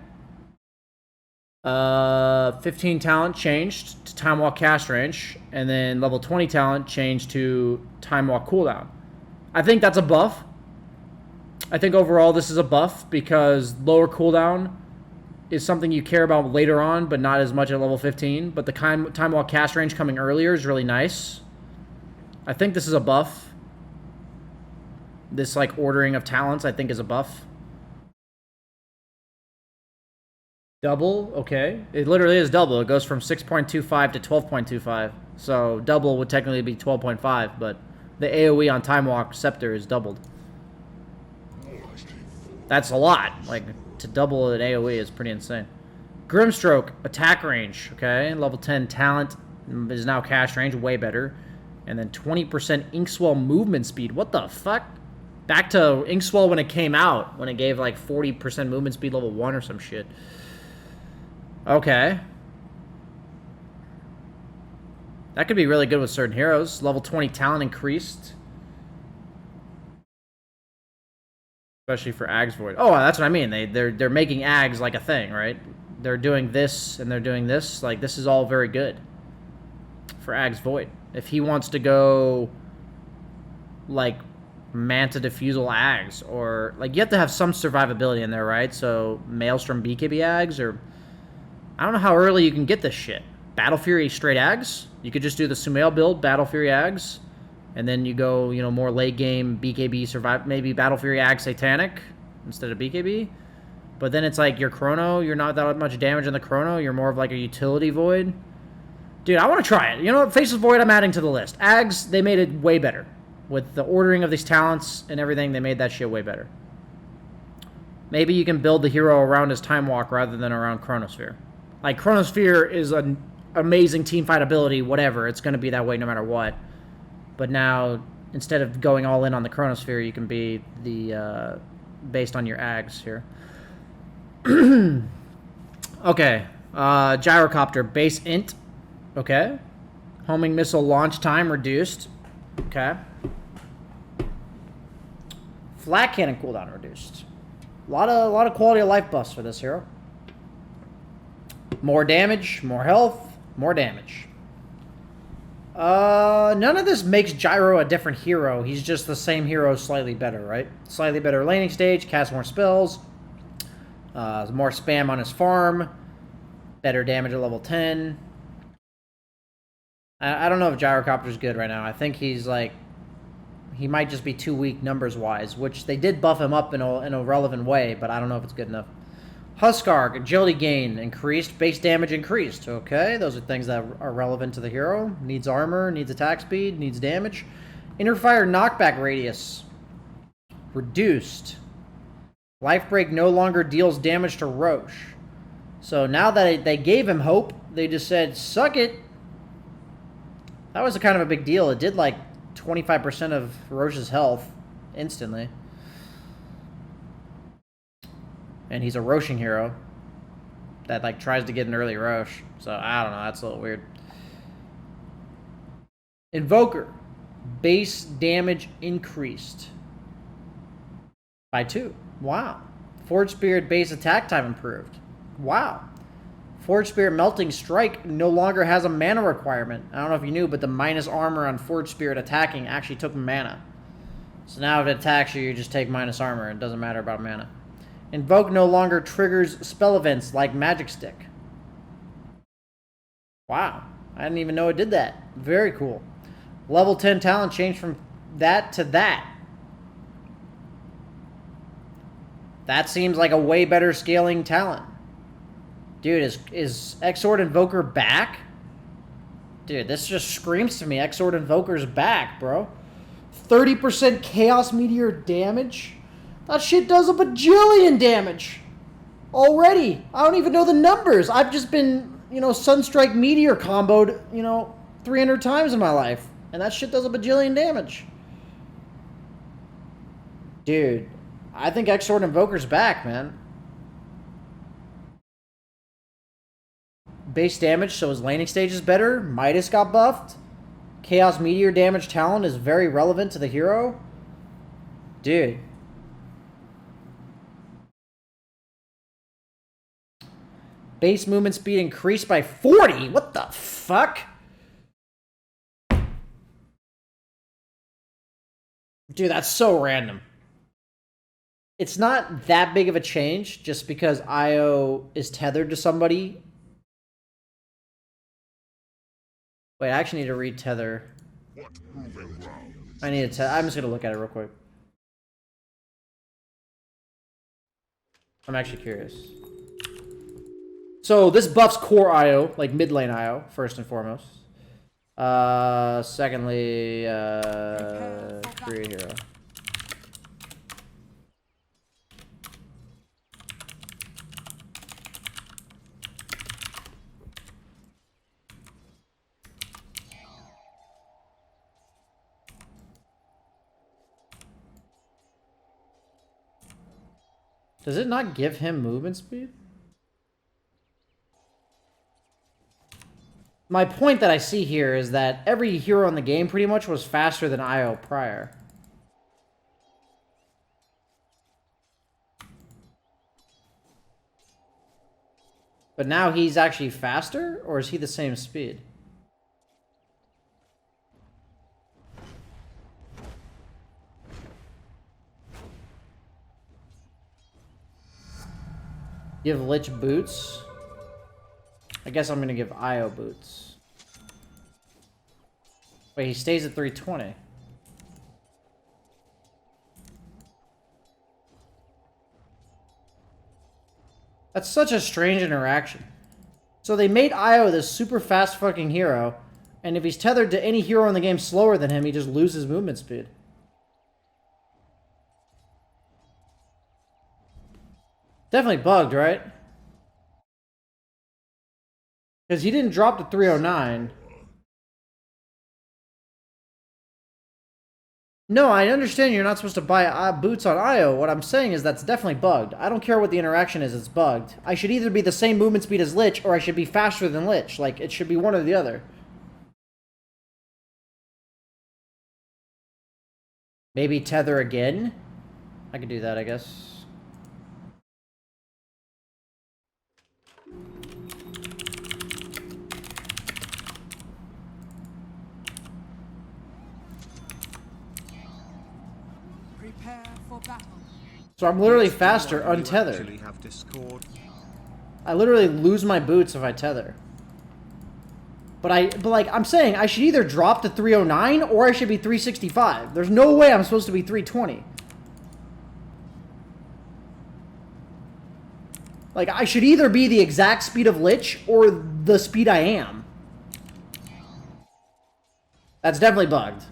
15 talent changed to Time Walk cast range, and then level 20 talent changed to Time Walk cooldown. I think that's a buff. I think overall this is a buff because lower cooldown is something you care about later on, but not as much at level 15. But the Time Walk cast range coming earlier is really nice. I think this is a buff. This like ordering of talents I think is a buff. Double, okay. It literally is double. It goes from 6.25 to 12.25. So double would technically be 12.5, but the AoE on Time Walk Scepter is doubled. That's a lot. Like, to double an AoE is pretty insane. Grimstroke, attack range, okay. Level 10 talent is now cast range, way better. And then 20% Inkswell movement speed. What the fuck? Back to Inkswell when it came out, when it gave like 40% movement speed level 1 or some shit. Okay. That could be really good with certain heroes. Level 20 talent increased. Especially for Ag's Void. Oh, that's what I mean. They're making Ags like a thing, right? They're doing this and they're doing this. Like, this is all very good for Ag's Void. If he wants to go like Manta Diffusal Ags, or like, you have to have some survivability in there, right? So Maelstrom BKB Ags, or I don't know how early you can get this shit. Battle Fury straight Ags. You could just do the Sumail build, Battle Fury Ags. And then you go, you know, more late game BKB survive, maybe Battle Fury Ag Satanic instead of BKB. But then it's like your Chrono, you're not that much damage in the Chrono. You're more of like a utility Void. Dude, I want to try it. You know what? Faceless Void, I'm adding to the list. Ags, they made it way better. With the ordering of these talents and everything, they made that shit way better. Maybe you can build the hero around his Time Walk rather than around Chronosphere. Like, Chronosphere is an amazing teamfight ability, whatever. It's going to be that way no matter what. But now, instead of going all in on the Chronosphere, you can be the, based on your Ags here. Okay. Gyrocopter, base int. Okay. Homing missile launch time reduced. Okay. Flat cannon cooldown reduced. A lot of quality of life buffs for this hero. More damage, more health, more damage. None of this makes Gyro a different hero. He's just the same hero, slightly better, right? Slightly better laning stage, cast more spells, more spam on his farm, better damage at level 10. I don't know if Gyrocopter's good right now. I think he's like, he might just be too weak numbers-wise, which they did buff him up in a relevant way, but I don't know if it's good enough. Huskarg, agility gain increased, base damage increased. Okay, those are things that are relevant to the hero. Needs armor, needs attack speed, needs damage. Inner fire knockback radius reduced. Life break no longer deals damage to Roche. So now that they gave him hope, they just said, suck it. That was a kind of a big deal. It did like 25% of Roche's health instantly. And he's a Roshing hero that like tries to get an early Roche. So I don't know, that's a little weird. Invoker, base damage increased by 2. Wow. Forge Spirit base attack time improved. Wow. Forge Spirit Melting Strike no longer has a mana requirement. I don't know if you knew, but the minus armor on Forge Spirit attacking actually took mana. So now if it attacks you, you just take minus armor. It doesn't matter about mana. Invoke no longer triggers spell events like Magic Stick. Wow. I didn't even know it did that. Very cool. Level 10 talent changed from that to that. That seems like a way better scaling talent. Dude, is Exord Invoker back? Dude, this just screams to me Exord Invoker's back, bro. 30% Chaos Meteor damage? That shit does a bajillion damage already. I don't even know the numbers. I've just been, you know, Sunstrike Meteor comboed, you know, 300 times in my life. And that shit does a bajillion damage. Dude, I think X-Sword Invoker's back, man. Base damage, so his laning stage is better. Midas got buffed. Chaos Meteor damage talent is very relevant to the hero. Dude. Base movement speed increased by 40? What the fuck? Dude, that's so random. It's not that big of a change just because IO is tethered to somebody. Wait, I actually need to retether. I need to I'm just gonna look at it real quick. I'm actually curious. So this buffs core IO, like mid lane IO, first and foremost. Secondly, career hero. Does it not give him movement speed? My point that I see here is that every hero in the game pretty much was faster than IO prior. But now he's actually faster, or is he the same speed? Give Lich boots. I guess I'm gonna give IO boots. Wait, he stays at 320. That's such a strange interaction. So they made IO this super fast fucking hero, and if he's tethered to any hero in the game slower than him, he just loses movement speed. Definitely bugged, right? Because he didn't drop to 309. No, I understand you're not supposed to buy boots on IO. What I'm saying is that's definitely bugged. I don't care what the interaction is, it's bugged. I should either be the same movement speed as Lich, or I should be faster than Lich. Like, it should be one or the other. Maybe tether again? I could do that, I guess. So I'm literally faster untethered. I literally lose my boots if I tether. But like I'm saying, I should either drop to 309 or I should be 365. There's no way I'm supposed to be 320. Like I should either be the exact speed of Lich or the speed I am. That's definitely bugged.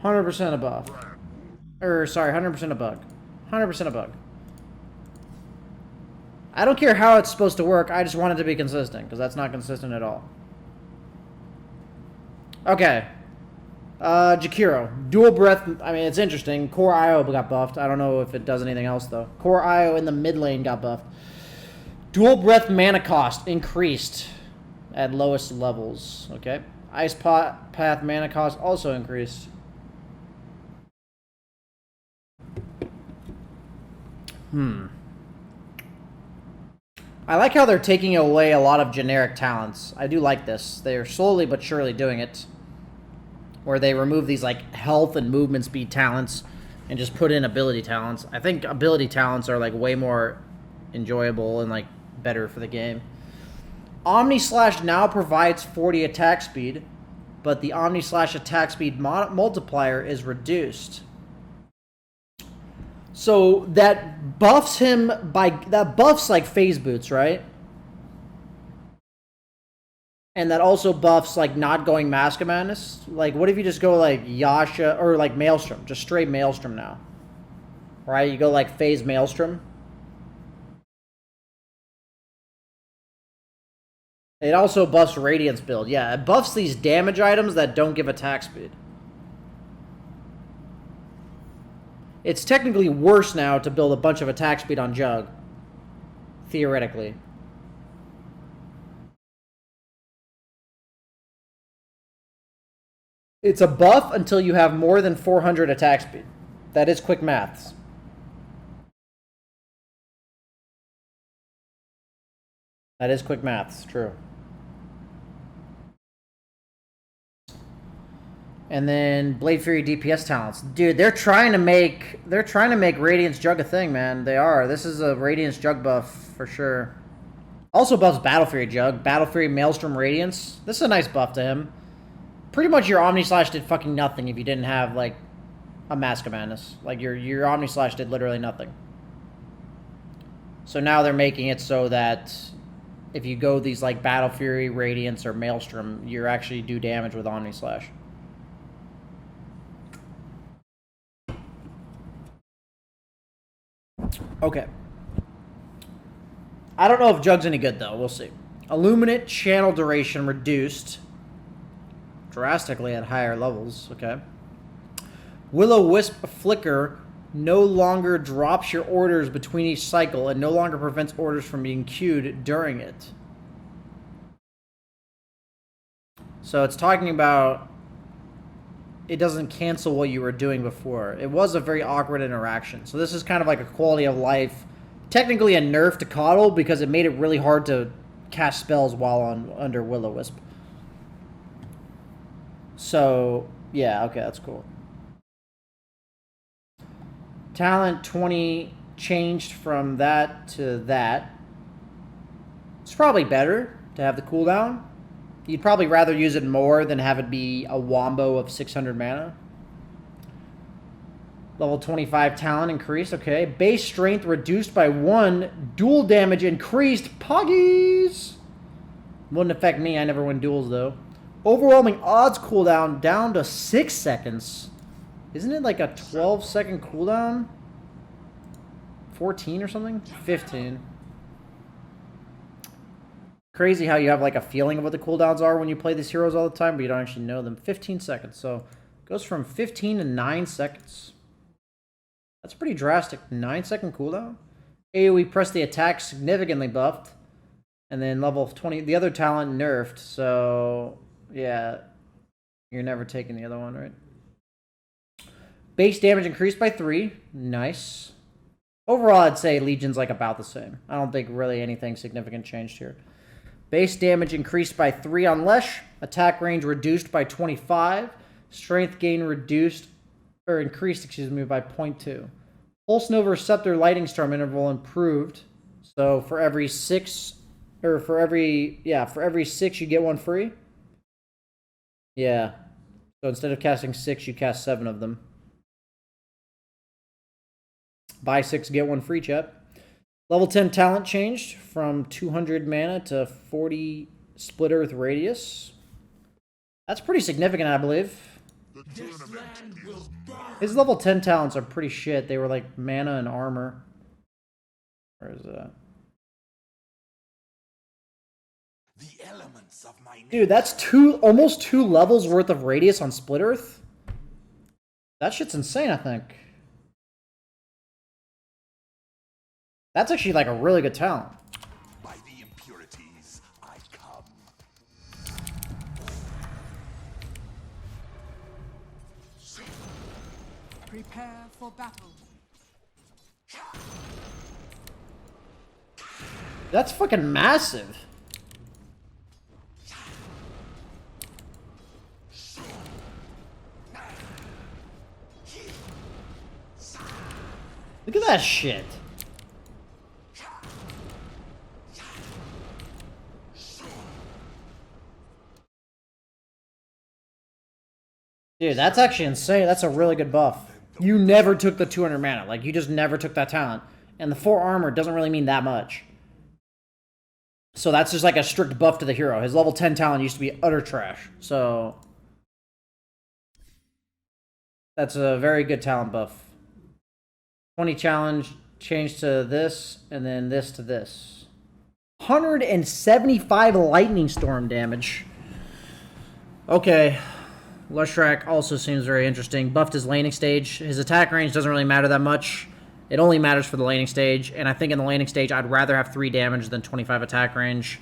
%100% a buff. Or, sorry, 100% a bug. 100% a bug. I don't care how it's supposed to work, I just want it to be consistent, because that's not consistent at all. Okay. Jakiro. Dual Breath, I mean, it's interesting. Core IO got buffed. I don't know if it does anything else, though. Core IO in the mid lane got buffed. Dual Breath mana cost increased at lowest levels. Okay. Ice Path mana cost also increased. I like how they're taking away a lot of generic talents. I do like this. They are slowly but surely doing it. Where they remove these like health and movement speed talents and just put in ability talents. I think ability talents are like way more enjoyable and like better for the game. Omni Slash now provides 40 attack speed, but the Omni Slash attack speed multiplier is reduced. So that buffs him that buffs like phase boots, right? And that also buffs like not going Mask of Madness. Like what if you just go like Yasha or like Maelstrom, just straight Maelstrom now. Right? You go like phase Maelstrom. It also buffs Radiance build. Yeah, it buffs these damage items that don't give attack speed. It's technically worse now to build a bunch of attack speed on Jug. Theoretically. It's a buff until you have more than 400 attack speed. That is quick maths. That is quick maths, true. And then Blade Fury DPS talents. Dude, they're trying to make Radiance Jug a thing, man. They are. This is a Radiance Jug buff for sure. Also buffs Battle Fury Jug, Battle Fury Maelstrom Radiance. This is a nice buff to him. Pretty much your Omni Slash did fucking nothing if you didn't have like a Mask of Madness. Like your Omni Slash did literally nothing. So now they're making it so that if you go these like Battle Fury, Radiance, or Maelstrom, you actually do damage with Omni Slash. Okay. I don't know if Jug's any good, though. We'll see. Illuminate channel duration reduced drastically at higher levels. Okay. Will-O-Wisp Flicker no longer drops your orders between each cycle and no longer prevents orders from being queued during it. So it's talking about it doesn't cancel what you were doing before. It was a very awkward interaction. So this is kind of like a quality of life. Technically a nerf to Coddle because it made it really hard to cast spells while under Will-O-Wisp. So, yeah, okay, that's cool. Talent 20 changed from that to that. It's probably better to have the cooldown. You'd probably rather use it more than have it be a wombo of 600 mana. Level 25 talent increased, okay. Base strength reduced by 1. Dual damage increased. Poggies! Wouldn't affect me, I never win duels though. Overwhelming odds cooldown down to 6 seconds. Isn't it like a 12-second cooldown? 14 or something? 15. Crazy how you have like a feeling of what the cooldowns are when you play these heroes all the time, but you don't actually know them. 15 seconds. So it goes from 15 to 9 seconds. That's pretty drastic. 9-second cooldown. AoE press the attack significantly buffed. And then level 20, the other talent nerfed. So yeah, you're never taking the other one, right? Base damage increased by 3. Nice. Overall, I'd say Legion's like about the same. I don't think really anything significant changed here. Base damage increased by 3 on Lesh. Attack range reduced by 25. Strength gain reduced, or increased, excuse me, by 0.2. Pulse Nova Scepter Lightning Storm interval improved. So for every 6, or for every 6 you get one free. Yeah. So instead of casting 6, you cast 7 of them. Buy 6, get 1 free, chat. Level 10 talent changed from 200 mana to 40 Split Earth Radius. That's pretty significant, I believe. His level 10 talents are pretty shit. They were like mana and armor. Where is that? The elements of my Dude, that's almost 2 levels worth of radius on Split Earth. That shit's insane, I think. That's actually like a really good talent. By the impurities I come. Prepare for battle. That's fucking massive. Look at that shit. Dude, that's actually insane. That's a really good buff. You never took the 200 mana. Like, you just never took that talent. And the 4 armor doesn't really mean that much. So that's just like a strict buff to the hero. His level 10 talent used to be utter trash. So that's a very good talent buff. 20 challenge changed to this, and then this to this. 175 lightning storm damage. Okay. Leshrac also seems very interesting. Buffed his laning stage. His attack range doesn't really matter that much. It only matters for the laning stage, and I think in the laning stage I'd rather have 3 damage than 25 attack range.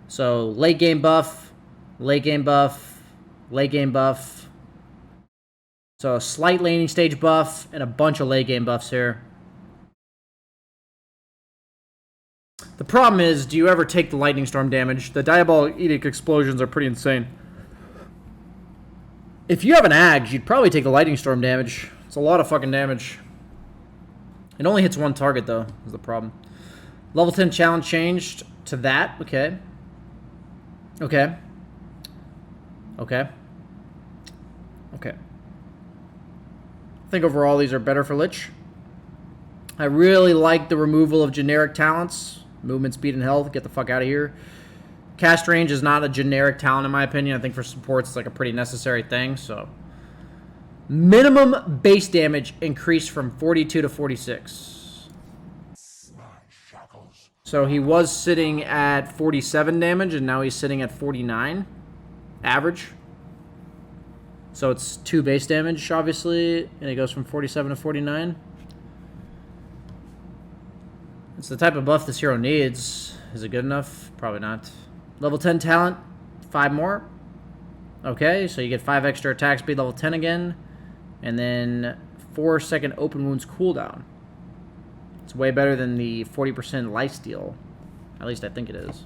So late game buff, late game buff, late game buff. So a slight laning stage buff and a bunch of late game buffs here. The problem is, do you ever take the lightning storm damage? The Diabolic Edict explosions are pretty insane. If you have an Ags, you'd probably take the lightning storm damage. It's a lot of fucking damage. It only hits one target, though, is the problem. Level 10 challenge changed to that. Okay. Okay. Okay. Okay. I think overall these are better for Lich. I really like the removal of generic talents. Movement, speed, and health. Get the fuck out of here. Cast range is not a generic talent, in my opinion. I think for supports, it's like a pretty necessary thing, so... Minimum base damage increased from 42 to 46. So he was sitting at 47 damage, and now he's sitting at 49. Average. So it's 2 base damage, obviously, and it goes from 47 to 49. It's the type of buff this hero needs. Is it good enough? Probably not. Level 10 talent, 5 more. Okay, so you get 5 extra attack speed, level 10 again. And then 4-second open wounds cooldown. It's way better than the 40% lifesteal. At least I think it is.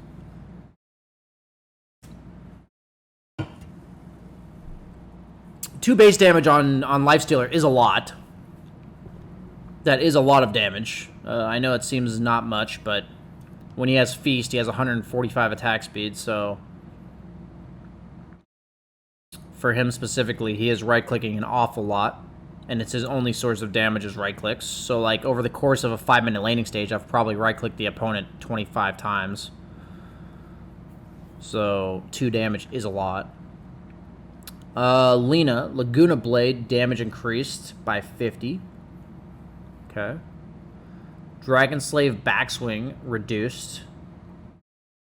Two base damage on lifestealer is a lot. That is a lot of damage. I know it seems not much, but when he has Feast, he has 145 attack speed, so... For him specifically, he is right-clicking an awful lot, and it's his only source of damage is right-clicks. So, like, over the course of a 5-minute laning stage, I've probably right-clicked the opponent 25 times. So, 2 damage is a lot. Lena, Laguna Blade, damage increased by 50. Okay. Dragon Slave Backswing, reduced.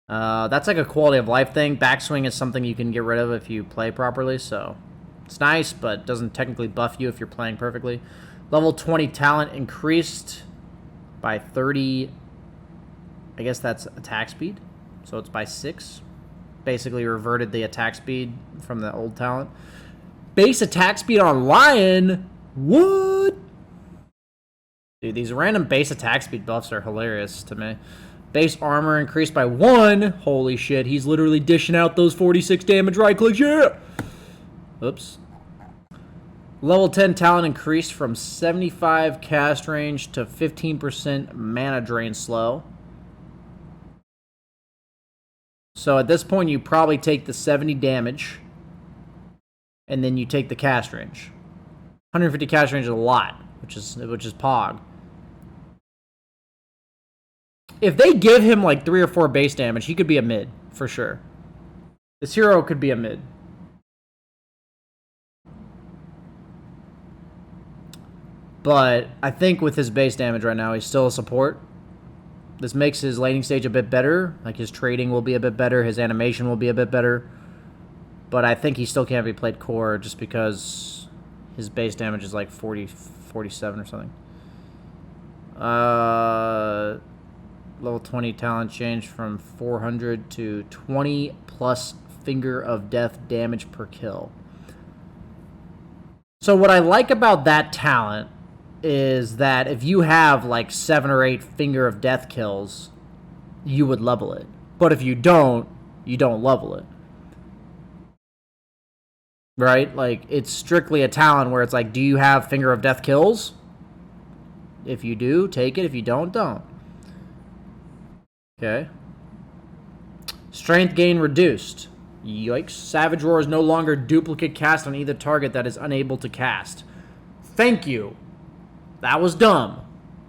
That's like a quality of life thing. Backswing is something you can get rid of if you play properly, so it's nice, but doesn't technically buff you if you're playing perfectly. Level 20 talent increased by 30. I guess that's attack speed, so it's by 6. Basically reverted the attack speed from the old talent. Base attack speed on Lion? What? Dude, these random base attack speed buffs are hilarious to me. Base armor increased by 1. Holy shit, he's literally dishing out those 46 damage right clicks. Yeah! Oops. Level 10 talent increased from 75 cast range to 15% mana drain slow. So at this point, you probably take the 70 damage, and then you take the cast range. 150 cast range is a lot, which is pog. If they give him like 3 or 4 base damage, he could be a mid, for sure. This hero could be a mid. But I think with his base damage right now, he's still a support. This makes his laning stage a bit better. Like, his trading will be a bit better. His animation will be a bit better. But I think he still can't be played core just because his base damage is like 40, 47 or something. Level 20 talent change from 400 to 20 plus Finger of Death damage per kill. So what I like about that talent is that if you have like 7 or 8 Finger of Death kills, you would level it. But if you don't level it. Right? Like, it's strictly a talent where it's like, do you have Finger of Death kills? If you do, take it. If you don't, don't. Okay. Strength gain reduced. Yikes. Savage Roar is no longer duplicate cast on either target that is unable to cast. Thank you. That was dumb.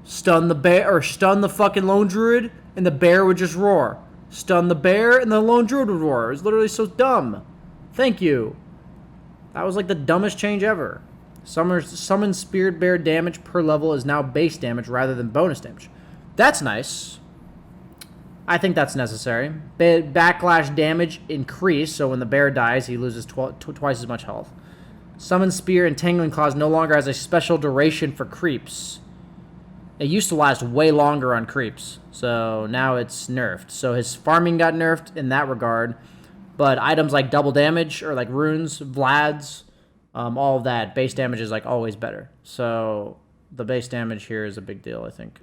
Stun the bear, or stun the fucking lone druid, and the bear would just roar. Stun the bear, and the lone druid would roar. It was literally so dumb. Thank you. That was like the dumbest change ever. Summon Spirit Bear damage per level is now base damage rather than bonus damage. That's nice. I think that's necessary. Backlash damage increased, so when the bear dies, he loses twice as much health. Summon Spear and Tangling Claws no longer has a special duration for creeps. It used to last way longer on creeps, so now it's nerfed. So his farming got nerfed in that regard, but items like double damage or like runes, Vlad's, all of that, base damage is like always better. So the base damage here is a big deal, I think.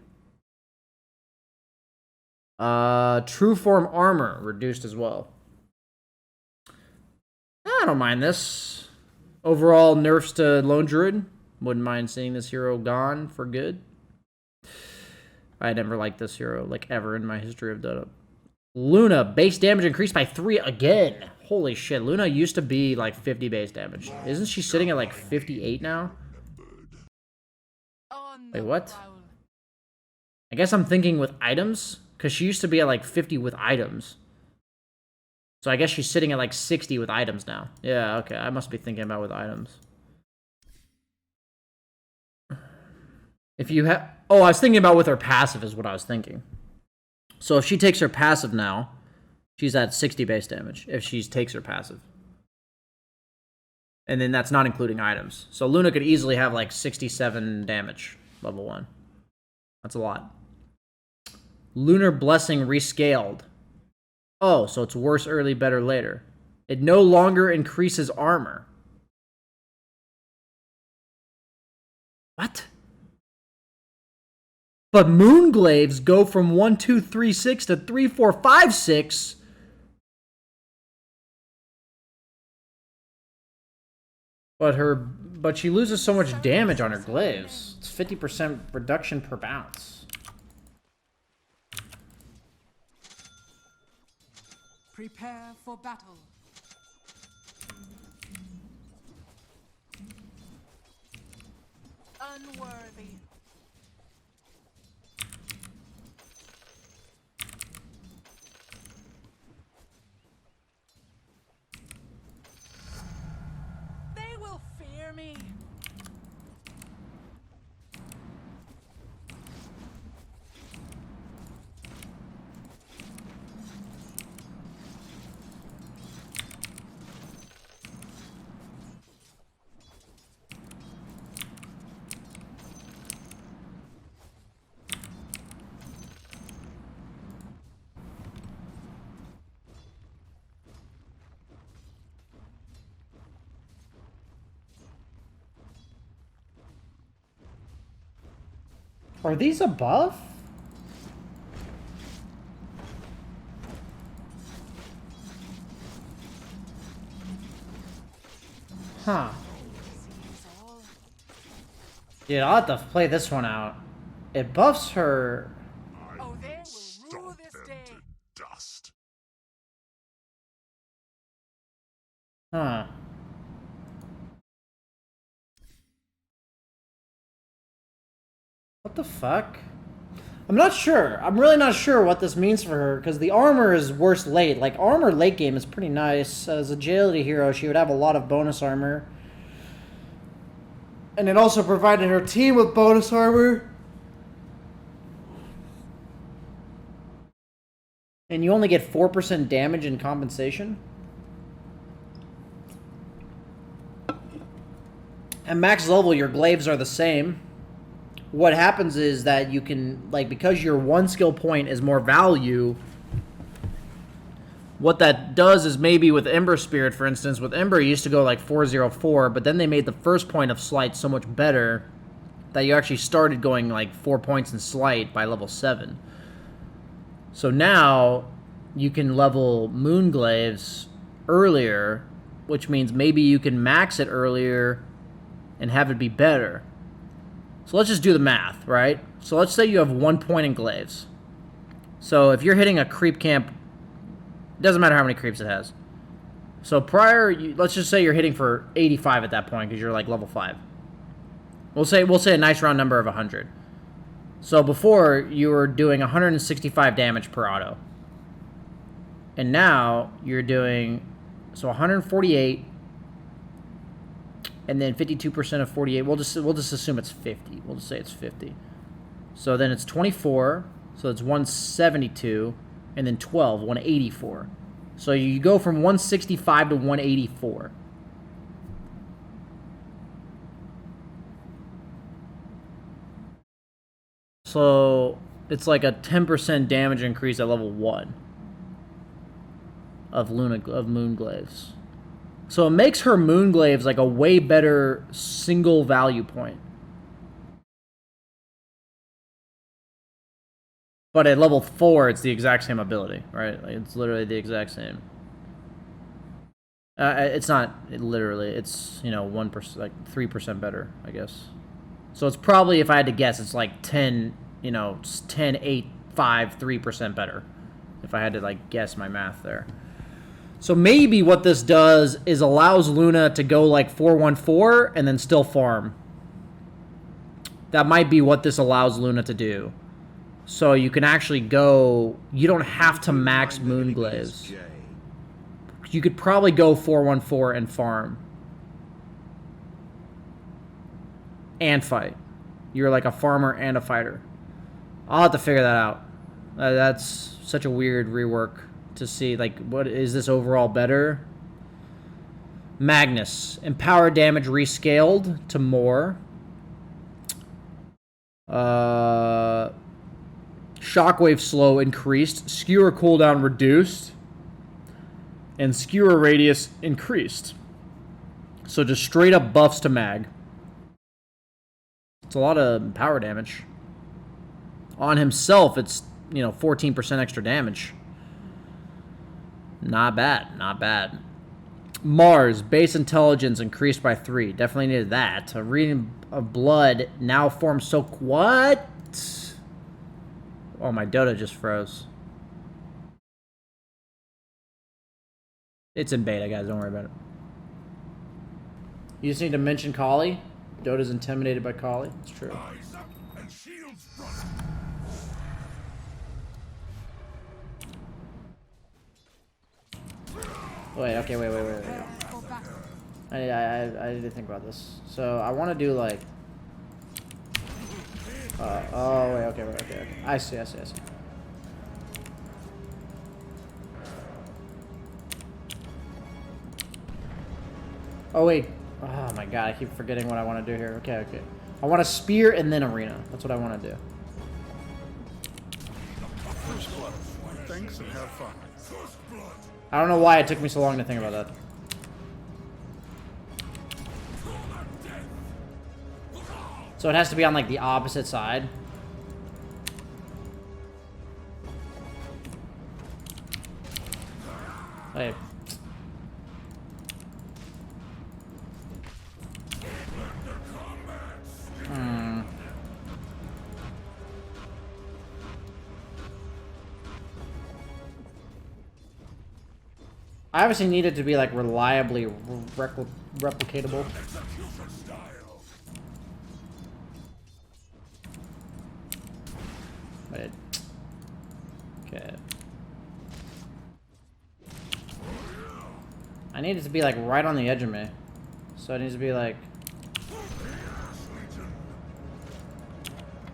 True form armor reduced as well. I don't mind this. Overall nerfs to Lone Druid. Wouldn't mind seeing this hero gone for good. I never liked this hero, like, ever in my history of Dota. Luna, base damage increased by 3 again. Holy shit, Luna used to be, like, 50 base damage. Isn't she sitting at, like, 58 now? Wait, what? I guess I'm thinking with items, because she used to be at, like, 50 with items. So I guess she's sitting at, like, 60 with items now. Yeah, okay, I must be thinking about with items. If you have... Oh, I was thinking about with her passive is what I was thinking. So if she takes her passive now, she's at 60 base damage if she takes her passive. And then that's not including items. So Luna could easily have like 67 damage, level 1. That's a lot. Lunar Blessing rescaled. Oh, so it's worse early, better later. It no longer increases armor. What? But Moonglaves go from 1, 2, 3, 6 to 3, 4, 5, 6. But she loses so much damage on her glaives. It's 50% reduction per bounce. Prepare for battle. Unworthy. They will fear me. Are these a buff? Huh. Dude, I'll have to play this one out. It buffs her. Oh, they will rue this day. Dust. Huh. What the fuck? I'm not sure. I'm really not sure what this means for her, because the armor is worse late. Like, armor late game is pretty nice. As agility hero, she would have a lot of bonus armor. And it also provided her team with bonus armor. And you only get 4% damage in compensation. At max level, your glaives are the same. What happens is that you can, like, because your one skill point is more value, what that does is maybe with Ember Spirit, for instance, with Ember, you used to go like 404, but then they made the first point of Sleight so much better that you actually started going like 4 points in Sleight by level 7. So now you can level Moonglaves earlier, which means maybe you can max it earlier and have it be better. So let's just do the math, right? So let's say you have 1 point in glaives. So if you're hitting a creep camp, it doesn't matter how many creeps it has. So let's just say you're hitting for 85 at that point because you're like level 5. We'll say a nice round number of 100. So before you were doing 165 damage per auto. And now you're doing 148. And then 52% of 48. We'll just assume it's 50. We'll just say it's 50. So then it's 24. So it's 172. and then 12, 184. So you go from 165 to 184. So it's like a 10% damage increase at level 1 of Moonglaves. So it makes her Moonglaves like a way better single value point. But at level 4, it's the exact same ability, right? Like, it's literally the exact same. It's not literally. It's, you know, 1%, like 3% better, I guess. So it's probably, if I had to guess, it's like 10, you know, 10, 8, 5, 3% better. If I had to, like, guess my math there. So maybe what this does is allows Luna to go like 414 and then still farm. That might be what this allows Luna to do. So you can actually go, you don't have to max Moonglaves. You could probably go 414 and farm. And fight. You're like a farmer and a fighter. I'll have to figure that out. That's such a weird rework to see. Like, what is this overall better? Magnus. Empower damage rescaled to more. Shockwave slow increased. Skewer cooldown reduced. And skewer radius increased. So just straight up buffs to mag. It's a lot of power damage. On himself, it's, you know, 14% extra damage. Not bad, not bad. Mars, base intelligence increased by 3. Definitely needed that. A reading of blood now forms so... What? Oh, my Dota just froze. It's in beta, guys. Don't worry about it. You just need to mention Kali. Dota's intimidated by Kali. It's true. Wait, okay, wait. I need to think about this. So, I want to do, like... oh, wait, okay. I see. Oh, wait. Oh, my God, I keep forgetting what I want to do here. Okay. I want to spear and then arena. That's what I want to do. First blood. Thanks and have fun. I don't know why it took me so long to think about that. So it has to be on, like, the opposite side. Wait. I obviously need it to be, like, reliably replicatable. Wait. Okay. I need it to be, like, right on the edge of me. So it needs to be, like...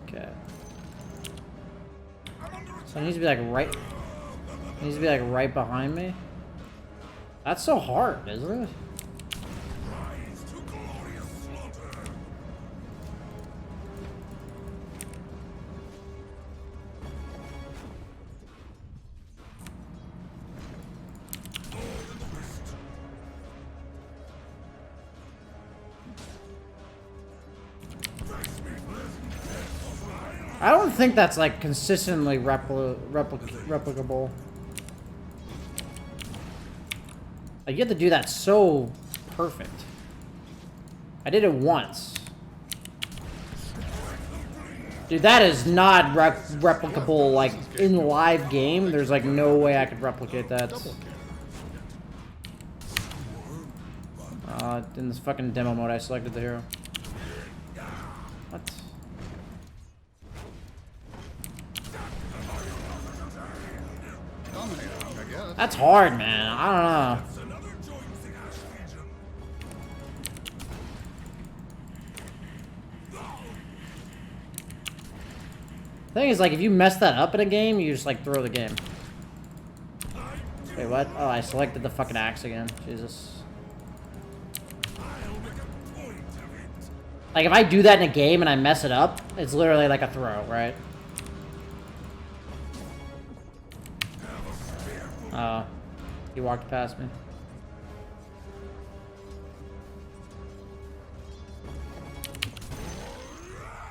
Okay. So it needs to be, like, right... It needs to be, like, right behind me. That's so hard, isn't it? I don't think that's, like, consistently replicable. Like, you have to do that so perfect. I did it once. Dude, that is not replicable, like, in live game. There's, like, no way I could replicate that. In this fucking demo mode, I selected the hero. What? That's hard, man. I don't know. Thing is, like, if you mess that up in a game, you just, like, throw the game. Wait, what? Oh, I selected the fucking axe again. Jesus. Like, if I do that in a game and I mess it up, it's literally like a throw, right? Oh. He walked past me.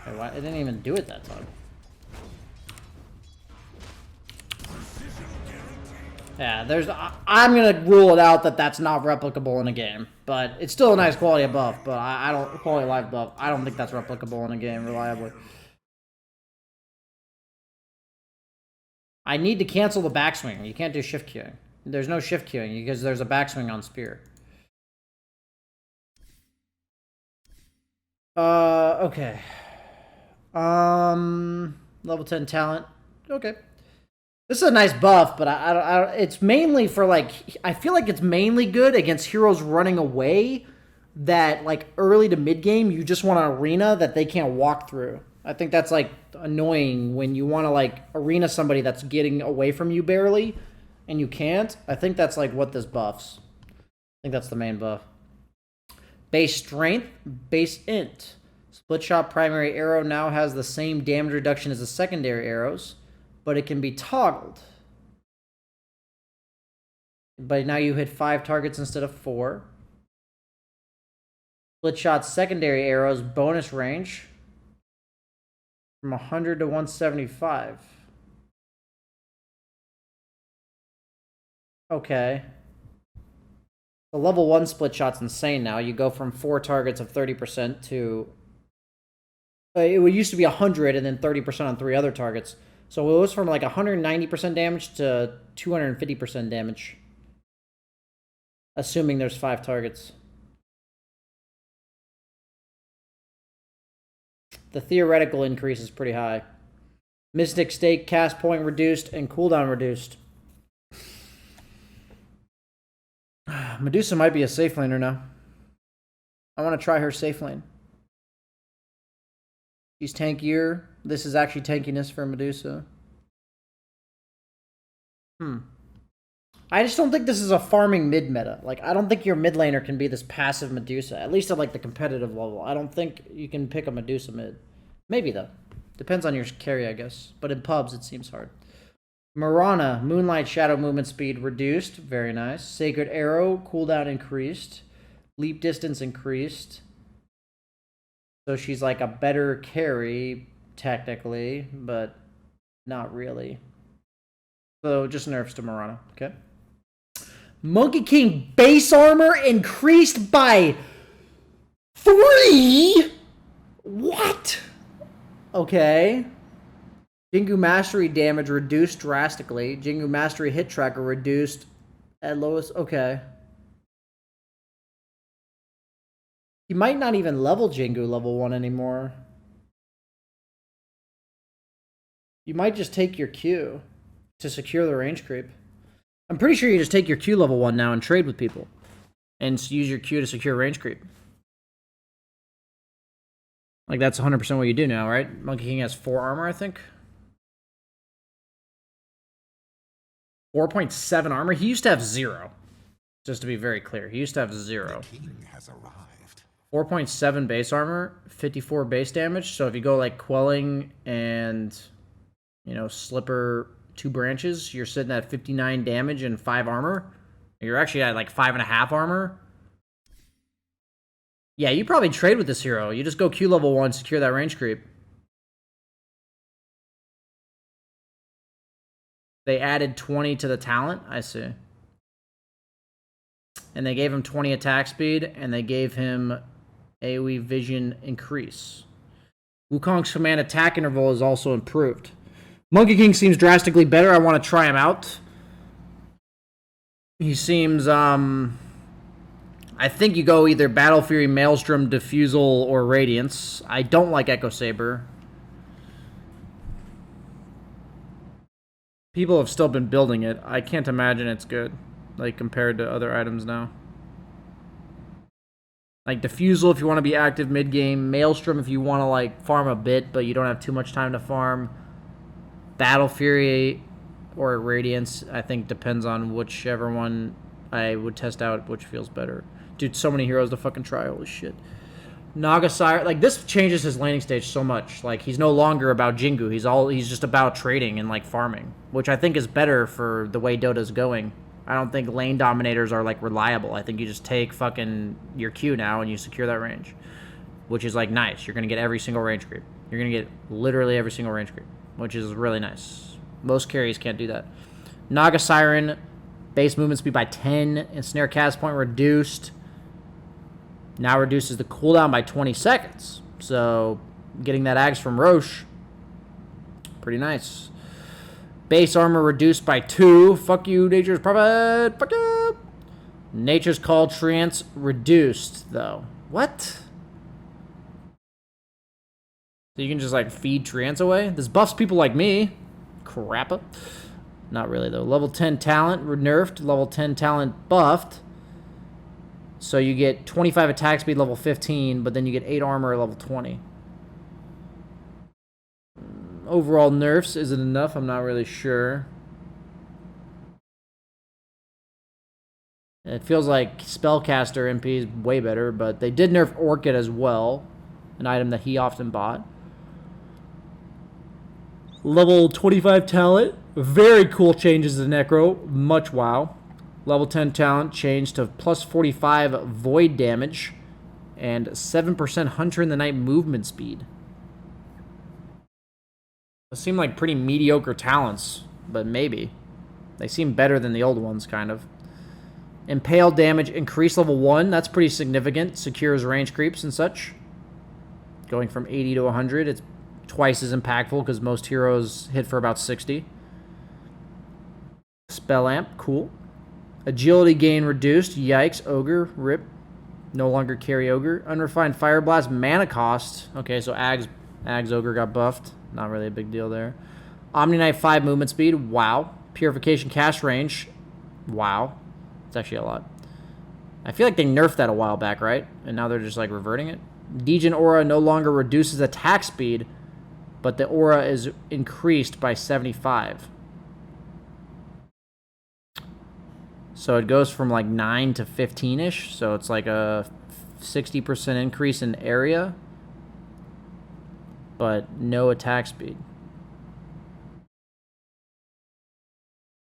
Wait, what? It didn't even do it that time. Yeah, there's... I'm gonna rule it out that that's not replicable in a game. But it's still a nice quality of buff, but I don't... Quality life buff. I don't think that's replicable in a game reliably. I need to cancel the backswing. You can't do shift queuing. There's no shift queuing because there's a backswing on Spear. Okay. Level 10 talent. Okay. This is a nice buff, but I don't, it's mainly for, like, I feel like it's mainly good against heroes running away that, like, early to mid-game, you just want an arena that they can't walk through. I think that's, like, annoying when you want to, like, arena somebody that's getting away from you barely, and you can't. I think that's, like, what this buffs. I think that's the main buff. Base strength, base int. Split shot primary arrow now has the same damage reduction as the secondary arrows, but it can be toggled. But now you hit 5 targets instead of 4. Split shot secondary arrows bonus range from 100 to 175. Okay. The level 1 split shot's insane now. You go from 4 targets of 30% to... It used to be 100 and then 30% on 3 other targets. So it was from like 190% damage to 250% damage. Assuming there's 5 targets. The theoretical increase is pretty high. Mystic Stake, cast point reduced, and cooldown reduced. Medusa might be a safe laner now. I want to try her safe lane. She's tankier. This is actually tankiness for Medusa. I just don't think this is a farming mid meta. Like, I don't think your mid laner can be this passive Medusa. At least at, like, the competitive level. I don't think you can pick a Medusa mid. Maybe, though. Depends on your carry, I guess. But in pubs, it seems hard. Morana, Moonlight Shadow movement speed reduced. Very nice. Sacred Arrow, cooldown increased. Leap distance increased. So she's like a better carry, technically, but not really. So just nerfs to Morana, okay? Monkey King base armor increased by 3? What? Okay. Jingu Mastery damage reduced drastically. Jingu Mastery hit tracker reduced at lowest. Okay. You might not even level Jingu level 1 anymore. You might just take your Q to secure the range creep. I'm pretty sure you just take your Q level 1 now and trade with people. And use your Q to secure range creep. Like, that's 100% what you do now, right? Monkey King has 4 armor, I think. 4.7 armor? He used to have 0. Just to be very clear. He used to have 0. The king has arrived. 4.7 base armor, 54 base damage. So if you go like Quelling and, you know, Slipper 2 branches, you're sitting at 59 damage and 5 armor. You're actually at like 5.5 armor. Yeah, you probably trade with this hero. You just go Q level 1, secure that range creep. They added 20 to the talent? I see. And they gave him 20 attack speed, and they gave him AoE vision increase. Wukong's command attack interval is also improved. Monkey King seems drastically better. I want to try him out. He seems, I think you go either Battle Fury, Maelstrom, Diffusal, or Radiance. I don't like Echo Saber. People have still been building it. I can't imagine it's good, like, compared to other items now. Like, Diffusal if you want to be active mid-game. Maelstrom if you want to, like, farm a bit, but you don't have too much time to farm. Battle Fury or Radiance. I think depends on whichever one I would test out, which feels better. Dude, so many heroes to fucking try. Holy shit. Naga Siren, like, this changes his landing stage so much. Like, he's no longer about Jingu. He's just about trading and, like, farming, which I think is better for the way Dota's going. I don't think lane dominators are, like, reliable. I think you just take fucking your Q now and you secure that range, which is, like, nice. You're going to get every single range creep. You're going to get literally every single range creep, which is really nice. Most carries can't do that. Naga Siren, base movement speed by 10, and snare cast point reduced. Now reduces the cooldown by 20 seconds. So, getting that Axe from Roche, pretty nice. Base armor reduced by 2. Fuck you, Nature's Prophet. Fuck you. Nature's Call Trance reduced, though. What? So you can just, like, feed Trance away? This buffs people like me. Crappa. Not really, though. Level 10 talent nerfed. Level 10 talent buffed. So you get 25 attack speed level 15, but then you get 8 armor level 20. Overall nerfs, is it enough? I'm not really sure. It feels like Spellcaster MP is way better, but they did nerf Orchid as well, an item that he often bought. Level 25 talent, very cool changes to Necro, much wow. Level 10 talent changed to plus 45 void damage and 7% Hunter in the Night movement speed. Those seem like pretty mediocre talents, but maybe. They seem better than the old ones, kind of. Impale damage increased level 1. That's pretty significant. Secures range creeps and such. Going from 80 to 100. It's twice as impactful because most heroes hit for about 60. Spell Amp, cool. Agility gain reduced. Yikes. Ogre. Rip. No longer carry Ogre. Unrefined Fire Blast. Mana cost. Okay, so Ag's Ogre got buffed. Not really a big deal there. Omni Knight 5 movement speed. Wow. Purification cast range. Wow. It's actually a lot. I feel like they nerfed that a while back, right? And now they're just like reverting it. Degen Aura no longer reduces attack speed, but the aura is increased by 75. So it goes from like 9 to 15-ish. So it's like a 60% increase in area, but no attack speed.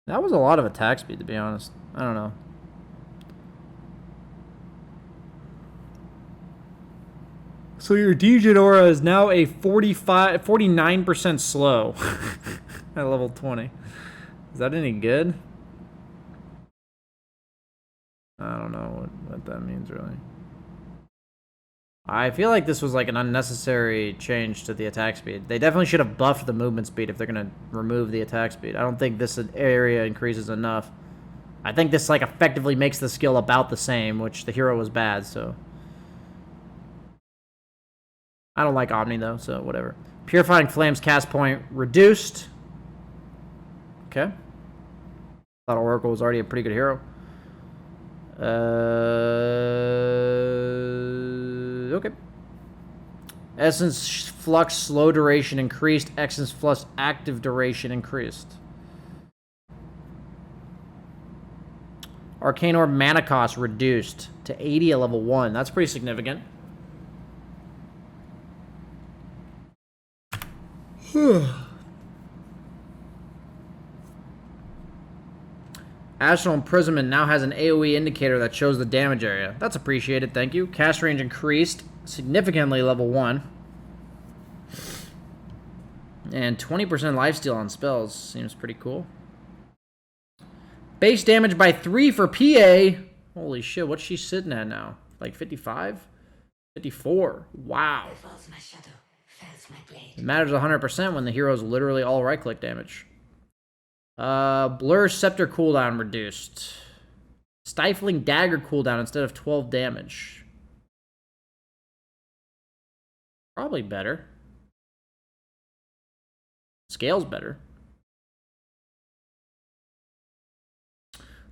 That was a lot of attack speed, to be honest. I don't know. So your Degen Aura is now a 49% slow at level 20. Is that any good? I don't know what that means, really. I feel like this was like an unnecessary change to the attack speed. They definitely should have buffed the movement speed if they're going to remove the attack speed. I don't think this area increases enough. I think this like effectively makes the skill about the same, which the hero was bad, so. I don't like Omni, though, so whatever. Purifying Flames cast point reduced. Okay. Thought Oracle was already a pretty good hero. Okay. Essence Flux slow duration increased. Essence Flux active duration increased. Arcane Orb mana cost reduced to 80 at level 1. That's pretty significant. Astral Imprisonment now has an AoE indicator that shows the damage area. That's appreciated, thank you. Cast range increased significantly level 1. And 20% lifesteal on spells. Seems pretty cool. Base damage by 3 for PA. Holy shit, what's she sitting at now? Like 55? 54. Wow. It matters 100% when the hero's literally all right-click damage. Blur Scepter cooldown reduced. Stifling Dagger cooldown instead of 12 damage. Probably better. Scale's better.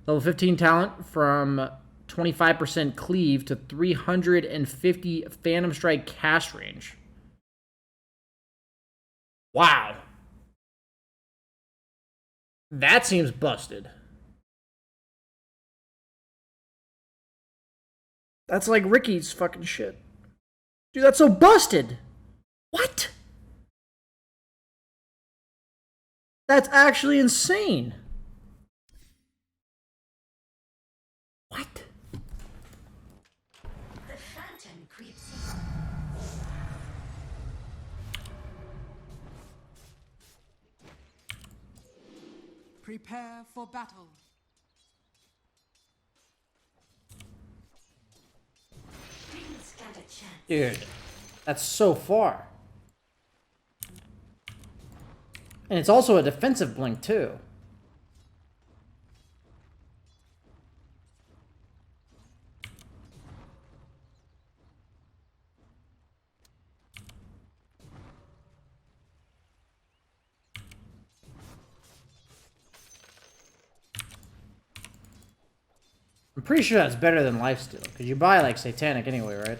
Level 15 talent from 25% cleave to 350 Phantom Strike cast range. Wow. That seems busted. That's like Ricky's fucking shit. Dude, that's so busted. What? That's actually insane. What? The phantom creeps Prepare for battle. in. Stand a chance. Dude, that's so far. And it's also a defensive blink, too. I'm pretty sure that's better than lifesteal, because you buy, like, Satanic anyway, right?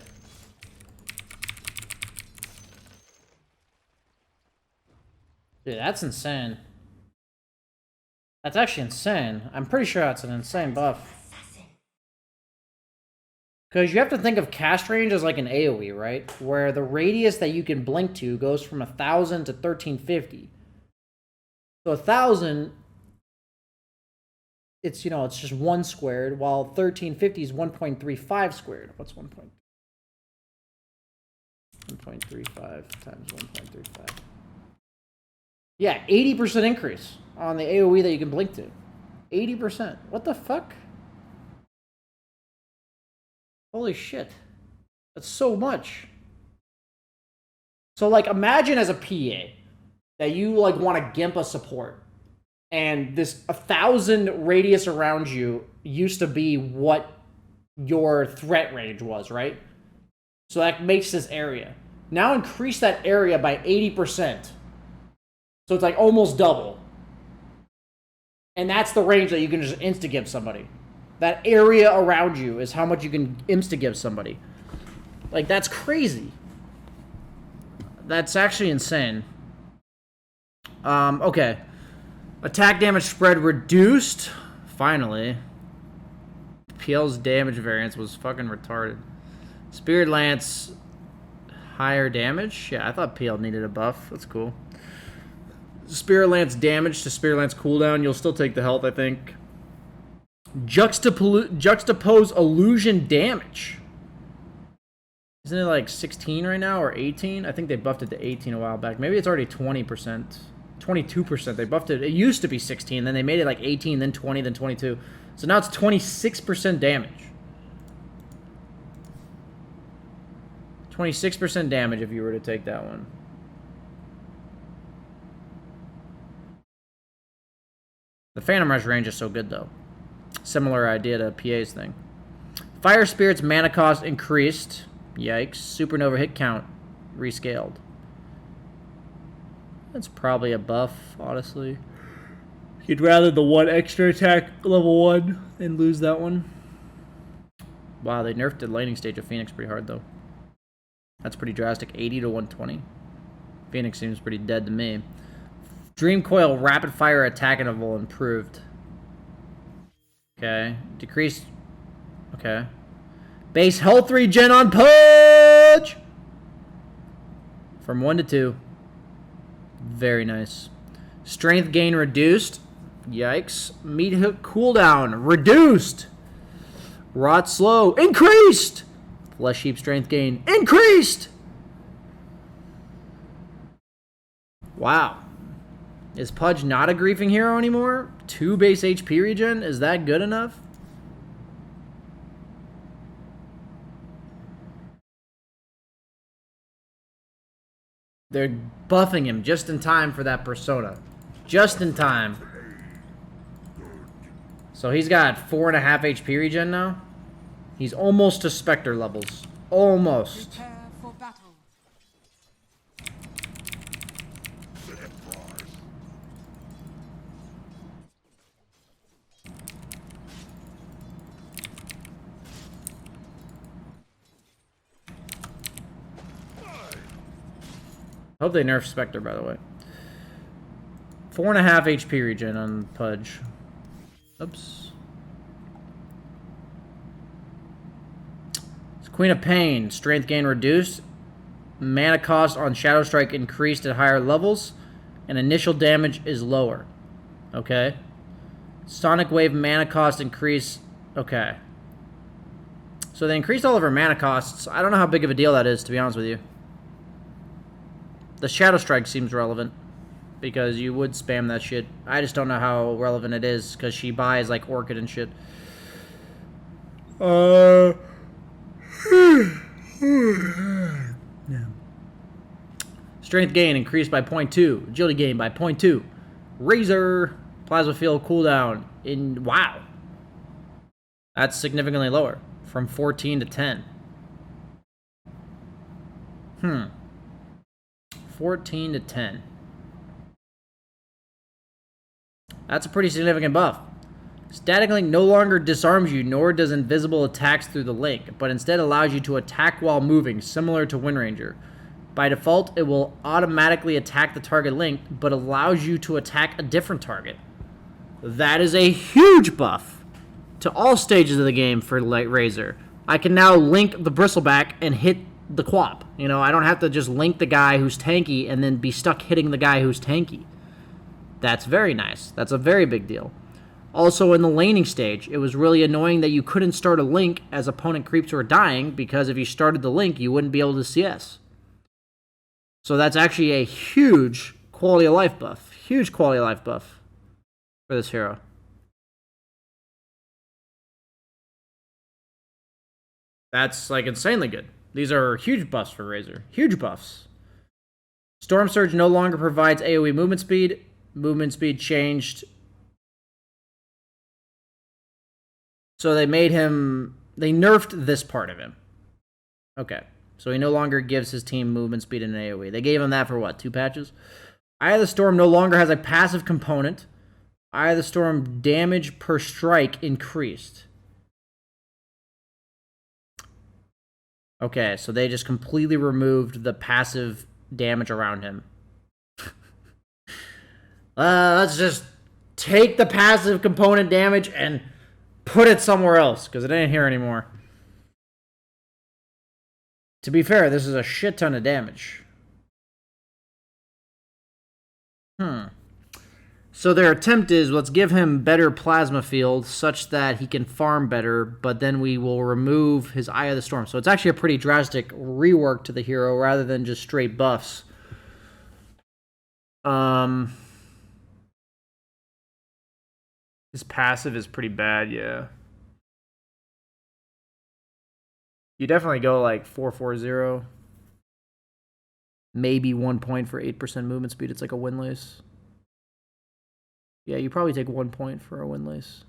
Dude, that's insane. That's actually insane. I'm pretty sure that's an insane buff. Because you have to think of cast range as like an AoE, right? Where the radius that you can blink to goes from 1,000 to 1,350. So 1,000, it's, you know, it's just 1 squared, while 1,350 is 1.35 squared. What's 1.35 times 1.35? Yeah, 80% increase on the AoE that you can blink to. 80%. What the fuck? Holy shit. That's so much. So, like, imagine as a PA that you, like, want to gimp a support. And this 1,000 radius around you used to be what your threat range was, right? So that makes this area. Now increase that area by 80%. So it's like almost double. And that's the range that you can just insta-give somebody. That area around you is how much you can insta-give somebody. Like, that's crazy. That's actually insane. Okay. Attack damage spread reduced. Finally. PL's damage variance was fucking retarded. Spirit Lance, higher damage? Yeah, I thought PL needed a buff. That's cool. Spirit Lance damage to Spirit Lance cooldown. You'll still take the health, I think. Juxtapose illusion damage. Isn't it like 16 right now or 18? I think they buffed it to 18 a while back. Maybe it's already 20%. 22%. They buffed it. It used to be 16, then they made it like 18, then 20, then 22. So now it's 26% damage. 26% damage if you were to take that one. The Phantom Rush range is so good, though. Similar idea to PA's thing. Fire Spirit's mana cost increased. Yikes. Supernova hit count rescaled. That's probably a buff, honestly. You'd rather the one extra attack level 1 and lose that one. Wow, they nerfed the laning stage of Phoenix pretty hard, though. That's pretty drastic. 80 to 120. Phoenix seems pretty dead to me. Dream Coil rapid fire attack interval improved. Okay. Decreased. Okay. Base health regen on punch! From 1 to 2. Very nice. Strength gain reduced. Yikes. Meat hook cooldown reduced. Rot slow increased. Flesh heap strength gain increased. Wow. Is Pudge not a griefing hero anymore? 2 base HP regen? Is that good enough? They're buffing him just in time for that persona. Just in time. So he's got 4.5 HP regen now. He's almost to Spectre levels. Almost. Prepare for battle. Hope they nerf Spectre, by the way. 4.5 HP regen on Pudge. Oops. It's Queen of Pain. Strength gain reduced. Mana cost on Shadow Strike increased at higher levels. And initial damage is lower. Okay. Sonic Wave mana cost increase. Okay. So they increased all of her mana costs. I don't know how big of a deal that is, to be honest with you. The Shadow Strike seems relevant. Because you would spam that shit. I just don't know how relevant it is. Because she buys, like, Orchid and shit. Yeah. Strength gain increased by 0.2. Agility gain by 0.2. Razor. Plasma field cooldown. Wow. That's significantly lower. From 14 to 10. 14 to 10. That's a pretty significant buff. Static Link no longer disarms you, nor does invisible attacks through the link, but instead allows you to attack while moving, similar to Wind Ranger. By default, it will automatically attack the target link, but allows you to attack a different target. That is a huge buff to all stages of the game for Razor. I can now link the Bristleback and hit the Quap. You know, I don't have to just link the guy who's tanky and then be stuck hitting the guy who's tanky. That's very nice. That's a very big deal. Also, in the laning stage, it was really annoying that you couldn't start a link as opponent creeps were dying, because if you started the link, you wouldn't be able to CS. So that's actually a huge quality of life buff. Huge quality of life buff for this hero. That's, like, insanely good. These are huge buffs for Razor. Huge buffs. Storm Surge no longer provides AoE movement speed. Movement speed changed. So they made him... They nerfed this part of him. Okay. So he no longer gives his team movement speed in an AoE. They gave him that for what? 2 patches? Eye of the Storm no longer has a passive component. Eye of the Storm damage per strike increased. Okay, so they just completely removed the passive damage around him. Let's just take the passive component damage and put it somewhere else, because it ain't here anymore. To be fair, this is a shit ton of damage. So their attempt is, let's give him better plasma field such that he can farm better, but then we will remove his Eye of the Storm. So it's actually a pretty drastic rework to the hero rather than just straight buffs. His passive is pretty bad, yeah. You definitely go like 440. Maybe 1 point for 8% movement speed. It's like a windlace. Yeah, you probably take 1 point for a windlace.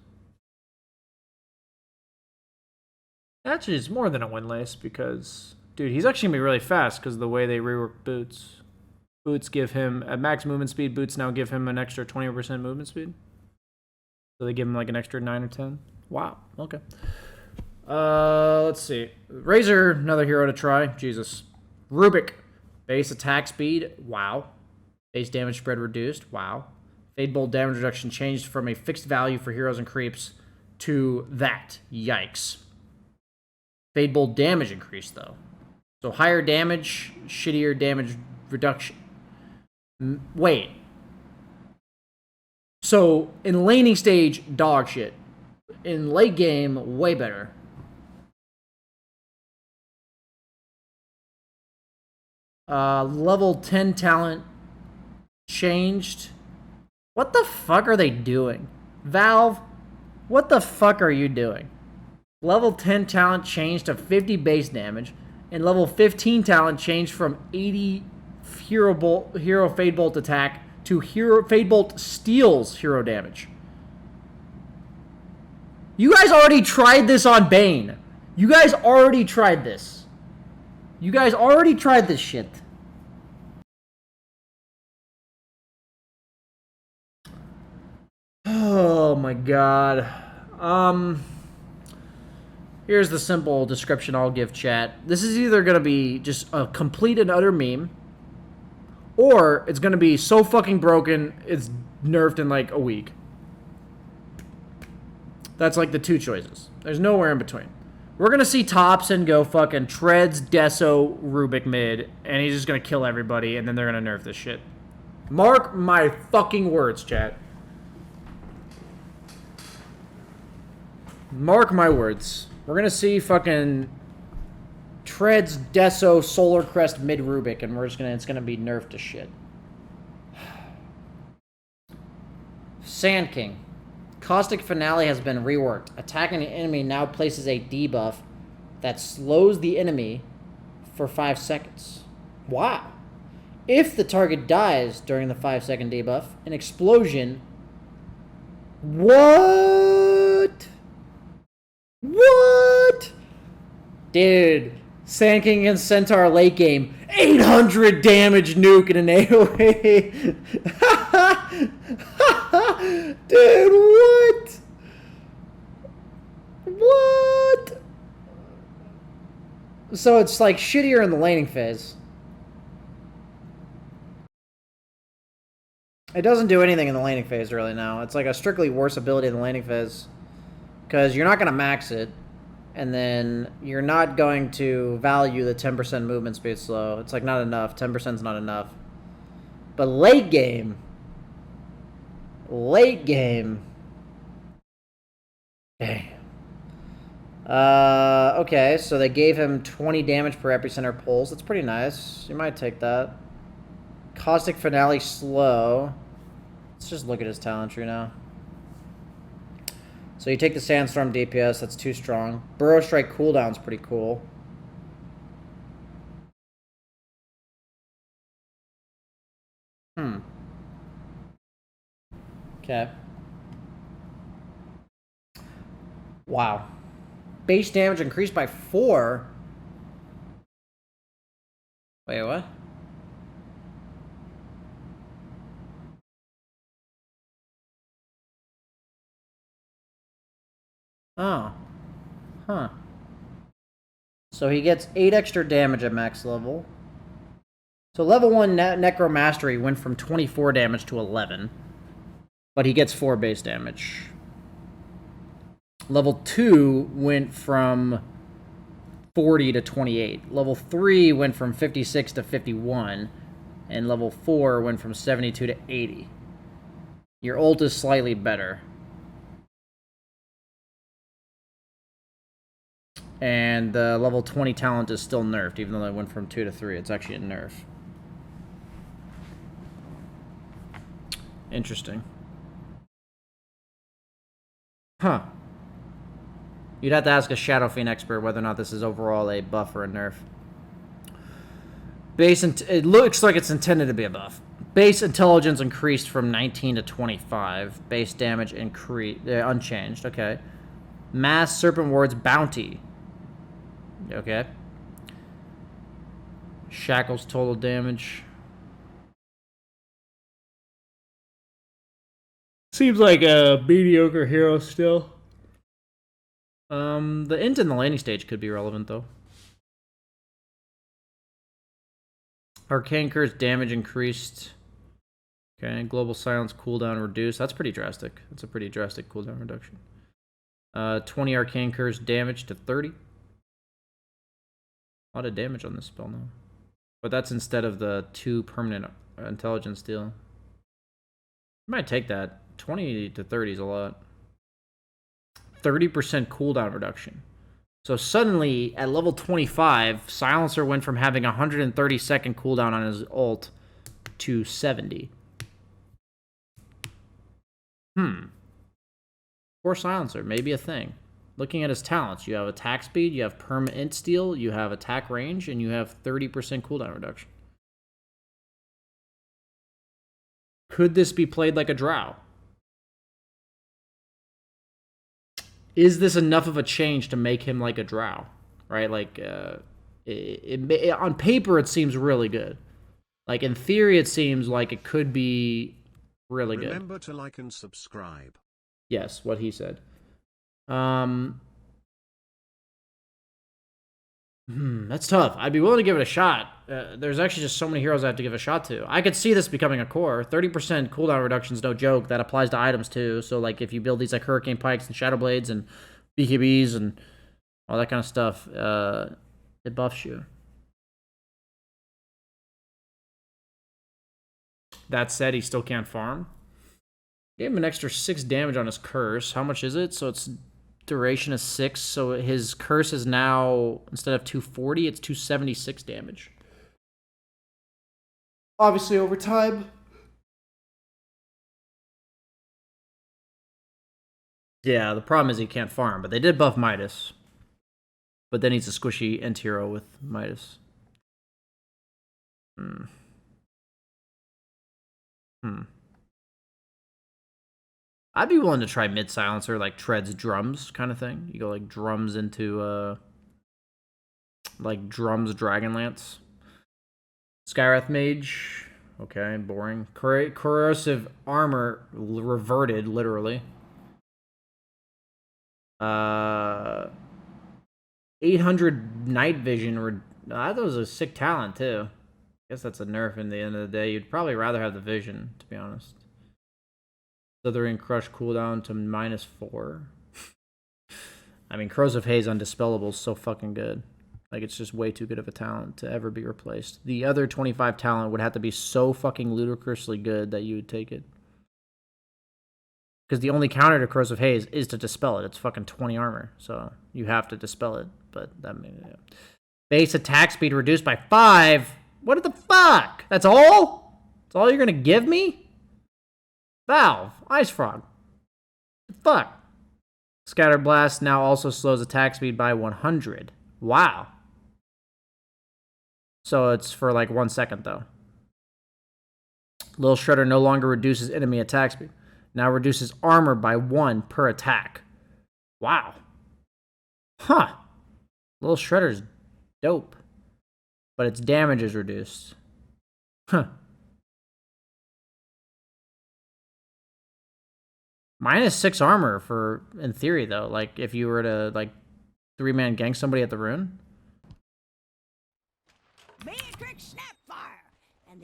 Actually, it's more than a windlace because, dude, he's actually going to be really fast because of the way they rework boots. Boots give him, at max movement speed, boots now give him an extra 20% movement speed. So they give him like an extra 9 or 10. Wow, okay. Let's see. Razor, another hero to try. Jesus. Rubik. Base attack speed. Wow. Base damage spread reduced. Wow. Fade Bolt damage reduction changed from a fixed value for heroes and creeps to that. Yikes. Fade Bolt damage increased, though. So higher damage, shittier damage reduction. Wait. So, in laning stage, dog shit. In late game, way better. Level 10 talent changed. What the fuck are they doing? Valve, what the fuck are you doing? Level 10 talent changed to 50 base damage, and level 15 talent changed from 80 hero Fade Bolt attack to hero Fade Bolt steals hero damage. You guys already tried this on Bane. You guys already tried this. You guys already tried this shit. Oh my god. Here's the simple description I'll give chat. This is either going to be just a complete and utter meme, or it's going to be so fucking broken, it's nerfed in like a week. That's like the two choices. There's nowhere in between. We're going to see Thompson go fucking Treads, Deso, Rubik mid, and he's just going to kill everybody, and then they're going to nerf this shit. Mark my fucking words, chat. Mark my words. We're going to see fucking Treads, Deso, Solar Crest, mid Rubik, and it's going to be nerfed to shit. Sand King. Caustic Finale has been reworked. Attacking an enemy now places a debuff that slows the enemy for 5 seconds. Wow. If the target dies during the 5-second debuff, an explosion... What? What? Dude, Sand King against Centaur late game. 800 damage nuke in an AoE. Dude, what? What? So it's like shittier in the laning phase. It doesn't do anything in the laning phase really now. It's like a strictly worse ability in the laning phase. Because you're not going to max it. And then you're not going to value the 10% movement speed slow. It's like not enough. 10% is not enough. But late game. Late game. Damn. Okay, so they gave him 20 damage per epicenter pulse. That's pretty nice. You might take that. Caustic Finale slow. Let's just look at his talent tree now. So you take the Sandstorm DPS, that's too strong. Burrow Strike cooldown's pretty cool. Okay. Wow. Base damage increased by 4. Wait, what? Oh. Huh. So he gets 8 extra damage at max level. So level 1 Necro Mastery went from 24 damage to 11. But he gets 4 base damage. Level 2 went from 40 to 28. Level 3 went from 56 to 51. And level 4 went from 72 to 80. Your ult is slightly better. And the level 20 talent is still nerfed, even though it went from 2 to 3. It's actually a nerf. Interesting. Huh. You'd have to ask a Shadow Fiend expert whether or not this is overall a buff or a nerf. It looks like it's intended to be a buff. Base intelligence increased from 19 to 25. Base damage unchanged. Okay. Mass Serpent Ward's bounty. Okay. Shackles total damage. Seems like a mediocre hero still. The int in the landing stage could be relevant though. Arcane Curse damage increased. Okay, Global Silence cooldown reduced. That's pretty drastic. That's a pretty drastic cooldown reduction. 20 Arcane Curse damage to 30. A lot of damage on this spell now. But that's instead of the 2 permanent intelligence deal. You might take that. 20 to 30 is a lot. 30% cooldown reduction. So suddenly, at level 25, Silencer went from having 130-second cooldown on his ult to 70. Poor Silencer, maybe a thing. Looking at his talents, you have attack speed, you have perm int steal, you have attack range, and you have 30% cooldown reduction. Could this be played like a drow? Is this enough of a change to make him like a drow? Right? Like, on paper, it seems really good. Like, in theory, it seems like it could be really good. Remember to like and subscribe. Yes, what he said. That's tough. I'd be willing to give it a shot. There's actually just so many heroes I have to give a shot to. I could see this becoming a core. 30% cooldown reduction is no joke. That applies to items too. So like if you build these like Hurricane Pikes and Shadow Blades and BKBs and all that kind of stuff, it buffs you. That said, he still can't farm. Gave him an extra 6 damage on his curse. How much is it? So it's duration is 6. So his curse is now, instead of 240, it's 276 damage. Obviously over time. Yeah, the problem is he can't farm, but they did buff Midas. But then he's a squishy end hero with Midas. I'd be willing to try mid silencer, like treads drums kind of thing. You go like drums into like drums Dragonlance. Skywrath Mage. Okay, boring. Corrosive armor reverted, literally. 800 night vision. I thought it was a sick talent too. I guess that's a nerf in the end of the day. You'd probably rather have the vision, to be honest. Slithering Crush cooldown to -4. I mean, Crows of Haze Undispellable is so fucking good. Like, it's just way too good of a talent to ever be replaced. The other 25 talent would have to be so fucking ludicrously good that you would take it. Because the only counter to Crows of Haze is to dispel it. It's fucking 20 armor, so you have to dispel it. But that means, yeah. Base attack speed reduced by 5. What the fuck? That's all? That's all you're gonna give me? Valve, Ice Frog. The fuck? Scatter Blast now also slows attack speed by 100. Wow. So it's for like 1 second though. Lil Shredder no longer reduces enemy attack speed. Now reduces armor by 1 per attack. Wow. Huh. Lil Shredder's dope. But its damage is reduced. Huh. -6 armor for, in theory though, like if you were to like 3-man gank somebody at the rune.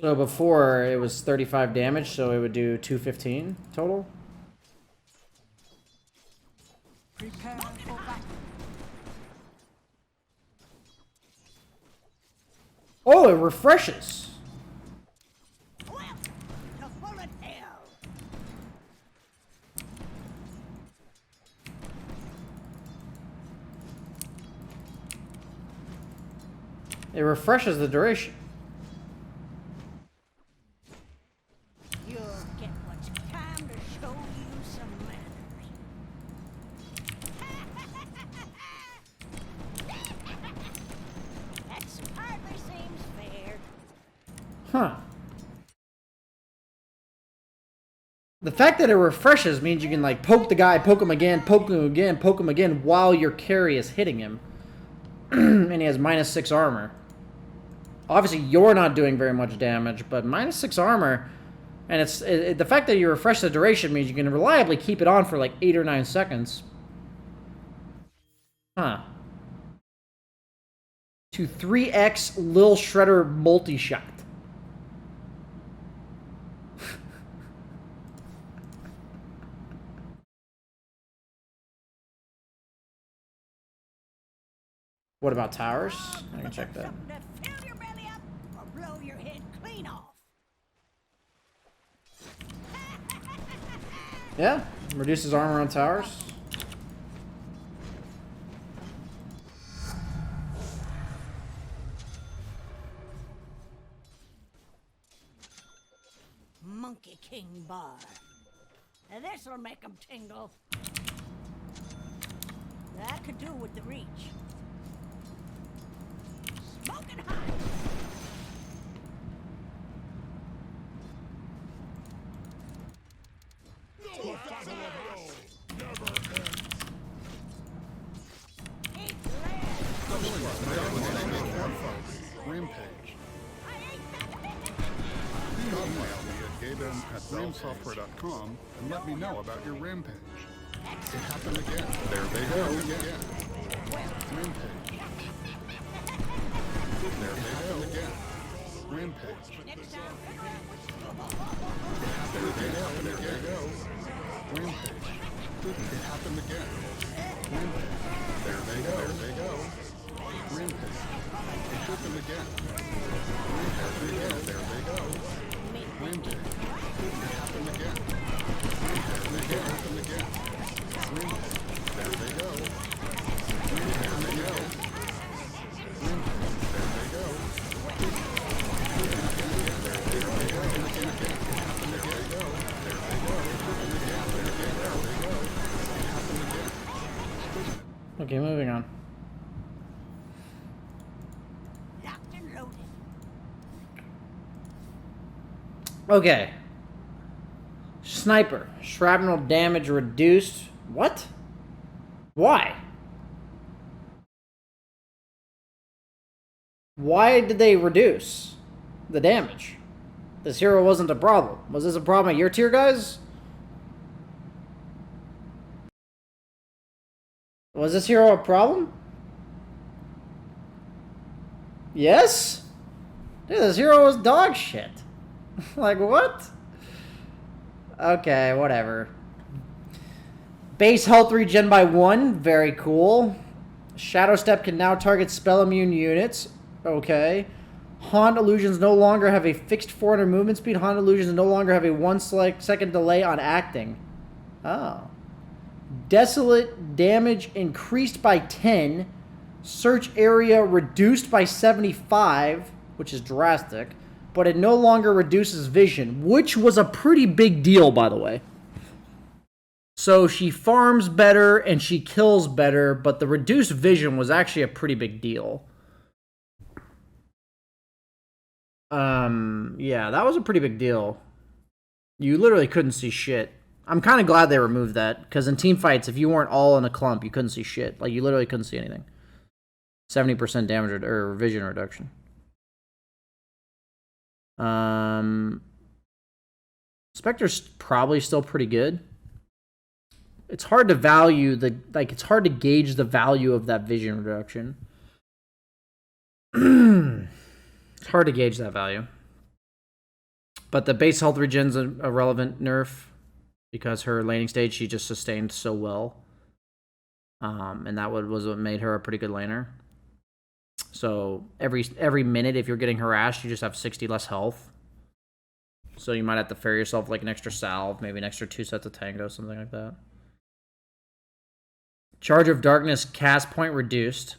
So before it was 35 damage, so it would do 215 total. Prepare for battle. Oh, it refreshes. It refreshes the duration. You'll get what's time to show you some manners. That hardly seems fair. Huh. The fact that it refreshes means you can like poke the guy, poke him again, poke him again, poke him again while your carry is hitting him. And he has -6 armor. Obviously, you're not doing very much damage, but -6 armor, and the fact that you refresh the duration means you can reliably keep it on for like 8 or 9 seconds. Huh. To 3x Lil Shredder multi-shot. What about towers? I can check that. Fill your belly up or blow your head clean off. Yeah, reduces armor on towers. Monkey King Bar. Now this'll make 'em tingle. That could do with the reach. Smoking hot. Rampage. Email me at gaben@ramesoftware.com and let me know about your rampage. It happened again. There they go again. Rampage. There they go again. Rampage. Next time, figure out which There they happen again. Rampage. It happened again. Rampage. There they go. There they go. Rampage. It happened again. Rampage. There they go. Rampage. It happened again. Rampage. It happened again. Rampage. There they go. Rampage. There they go. Rampage. There they go. Okay, moving on. locked and loaded. Okay. Sniper. Shrapnel damage reduced. What? Why? Why did they reduce the damage? This hero wasn't a problem. Was this a problem at your tier, guys? Was this hero a problem? Yes? Dude, this hero was dog shit. Like, what? Okay, whatever. Base health regen by 1. Very cool. Shadow Step can now target spell immune units. Okay. Haunt illusions no longer have a fixed 400 movement speed. Haunt illusions no longer have a 1 second delay on acting. Oh. Desolate damage increased by 10. Search area reduced by 75, which is drastic. But it no longer reduces vision, which was a pretty big deal, by the way. So she farms better and she kills better, but the reduced vision was actually a pretty big deal. Yeah, that was a pretty big deal. You literally couldn't see shit. I'm kind of glad they removed that, because in team fights, if you weren't all in a clump, you couldn't see shit. Like, you literally couldn't see anything. 70% damage or vision reduction. Spectre's probably still pretty good. It's hard to value the, like, it's hard to gauge the value of that vision reduction. It's hard to gauge that value. But the base health regen's a relevant nerf, because her laning stage, she just sustained so well. And that was what made her a pretty good laner. So every minute, if you're getting harassed, you just have 60 less health. So you might have to fare yourself like an extra salve, maybe an extra 2 sets of tango, something like that. Charge of Darkness cast point reduced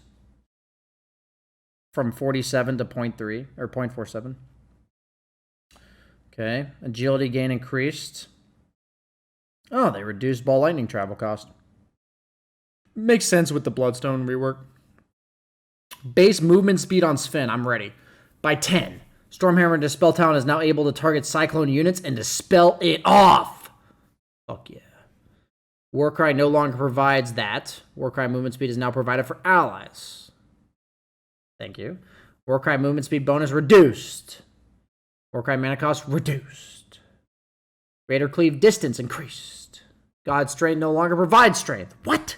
from 47 to 0.3, or 0.47. Okay. Agility gain increased. Oh, they reduced ball lightning travel cost. Makes sense with the Bloodstone rework. Base movement speed on Sven, I'm ready. By 10. Stormhammer and Dispel Talent is now able to target Cyclone units and dispel it off. Fuck yeah. Warcry no longer provides that. Warcry movement speed is now provided for allies. Thank you. Warcry movement speed bonus reduced. Warcry mana cost reduced. Raider Cleave distance increased. God Strength no longer provides strength. What?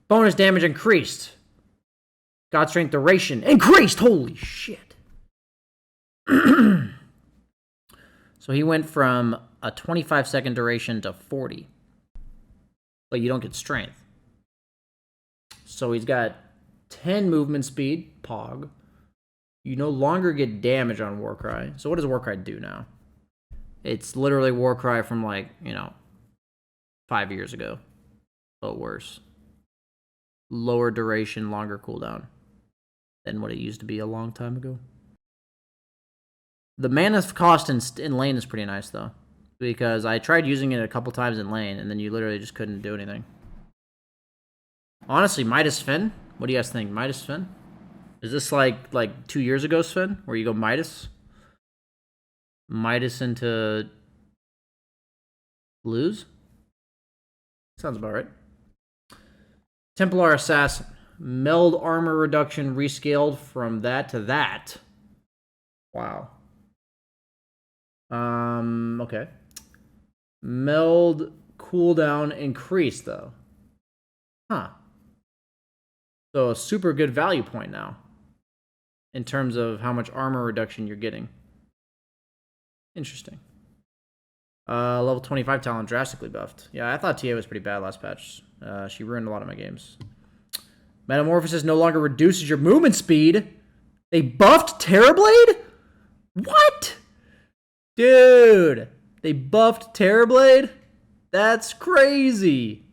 Bonus damage increased. God Strength duration increased. Holy shit. So he went from a 25-second duration to 40. But you don't get strength. So he's got 10 movement speed, Pog. You no longer get damage on Warcry. So what does Warcry do now? It's literally Warcry from, like, 5 years ago. But worse. Lower duration, longer cooldown than what it used to be a long time ago. The mana cost in lane is pretty nice, though. Because I tried using it a couple times in lane, and then you literally just couldn't do anything. Honestly, Midas Sven? What do you guys think? Midas Sven? Is this like 2 years ago, Sven? Where you go Midas? Midas into lose? Sounds about right. Templar Assassin. Meld armor reduction rescaled from that to that. Wow. Okay. Meld cooldown increased, though. Huh. So a super good value point now. in terms of how much armor reduction you're getting. Interesting. Level 25 talent drastically buffed. Yeah, I thought TA was pretty bad last patch. She ruined a lot of my games. Metamorphosis no longer reduces your movement speed. They buffed Terrorblade? What? Dude, they buffed Terrorblade? That's crazy.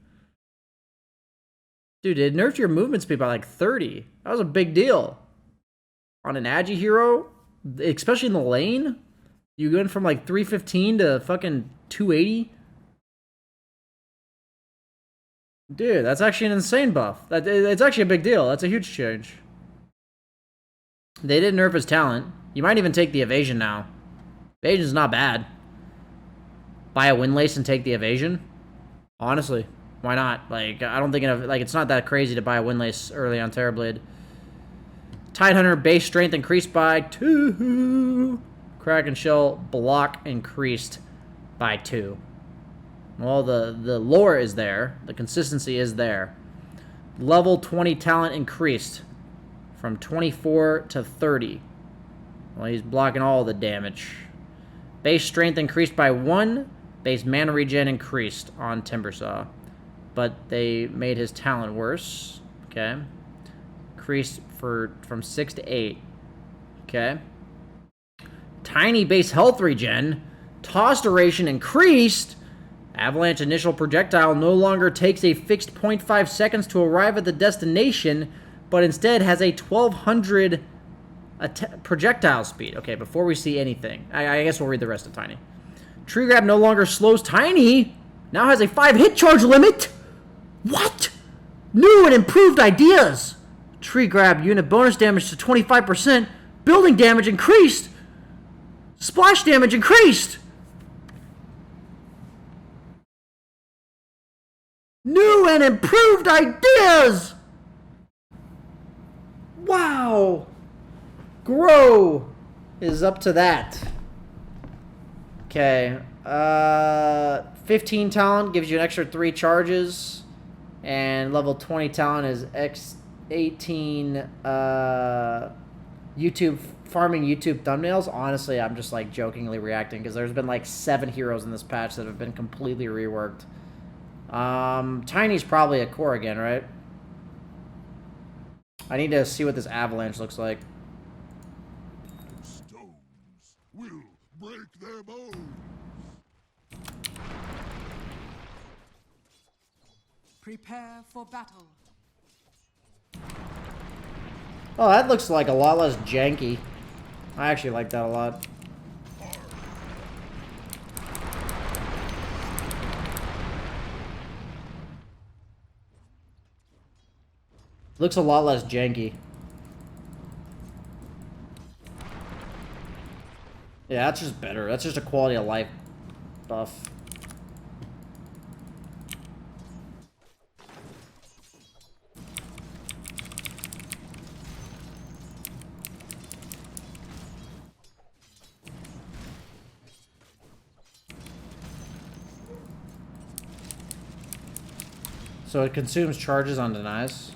Dude, it nerfed your movement speed by like 30. That was a big deal. On an Agi hero, especially in the lane, you going from like 315 to fucking 280? Dude, that's actually an insane buff. It's actually a big deal. That's a huge change. They didn't nerf his talent. You might even take the evasion now. Evasion's not bad. Buy a Windlace and take the evasion? Honestly, why not? Like, I don't think it's not that crazy to buy a Windlace early on Terrorblade. Tidehunter base strength increased by 2. Kraken Shell block increased by 2. Well, the lore is there. The consistency is there. Level 20 talent increased from 24 to 30. Well, he's blocking all the damage. Base strength increased by 1. Base mana regen increased on Timbersaw. But they made his talent worse. Okay. Increased from 6 to 8. Okay. Tiny base health regen. Toss duration increased. Avalanche initial projectile no longer takes a fixed 0.5 seconds to arrive at the destination, but instead has a 1200 projectile speed. Okay, before we see anything, I guess we'll read the rest of Tiny. Tree Grab no longer slows Tiny. Now has a 5 hit charge limit. What? New and improved ideas. Tree Grab unit bonus damage to 25%. Building damage increased. Splash damage increased. New and improved ideas. Wow. Grow is up to that. Okay. 15 talent gives you an extra 3 charges. And level 20 talent is X18 YouTube farming YouTube thumbnails. Honestly, I'm just like jokingly reacting because there's been like 7 heroes in this patch that have been completely reworked. Tiny's probably a core again, right? I need to see what this Avalanche looks like. Stones will break their bones. Prepare for battle. Oh, that looks like a lot less janky. I actually like that a lot. Looks a lot less janky. Yeah, that's just better. That's just a quality of life buff. So it consumes charges on denies.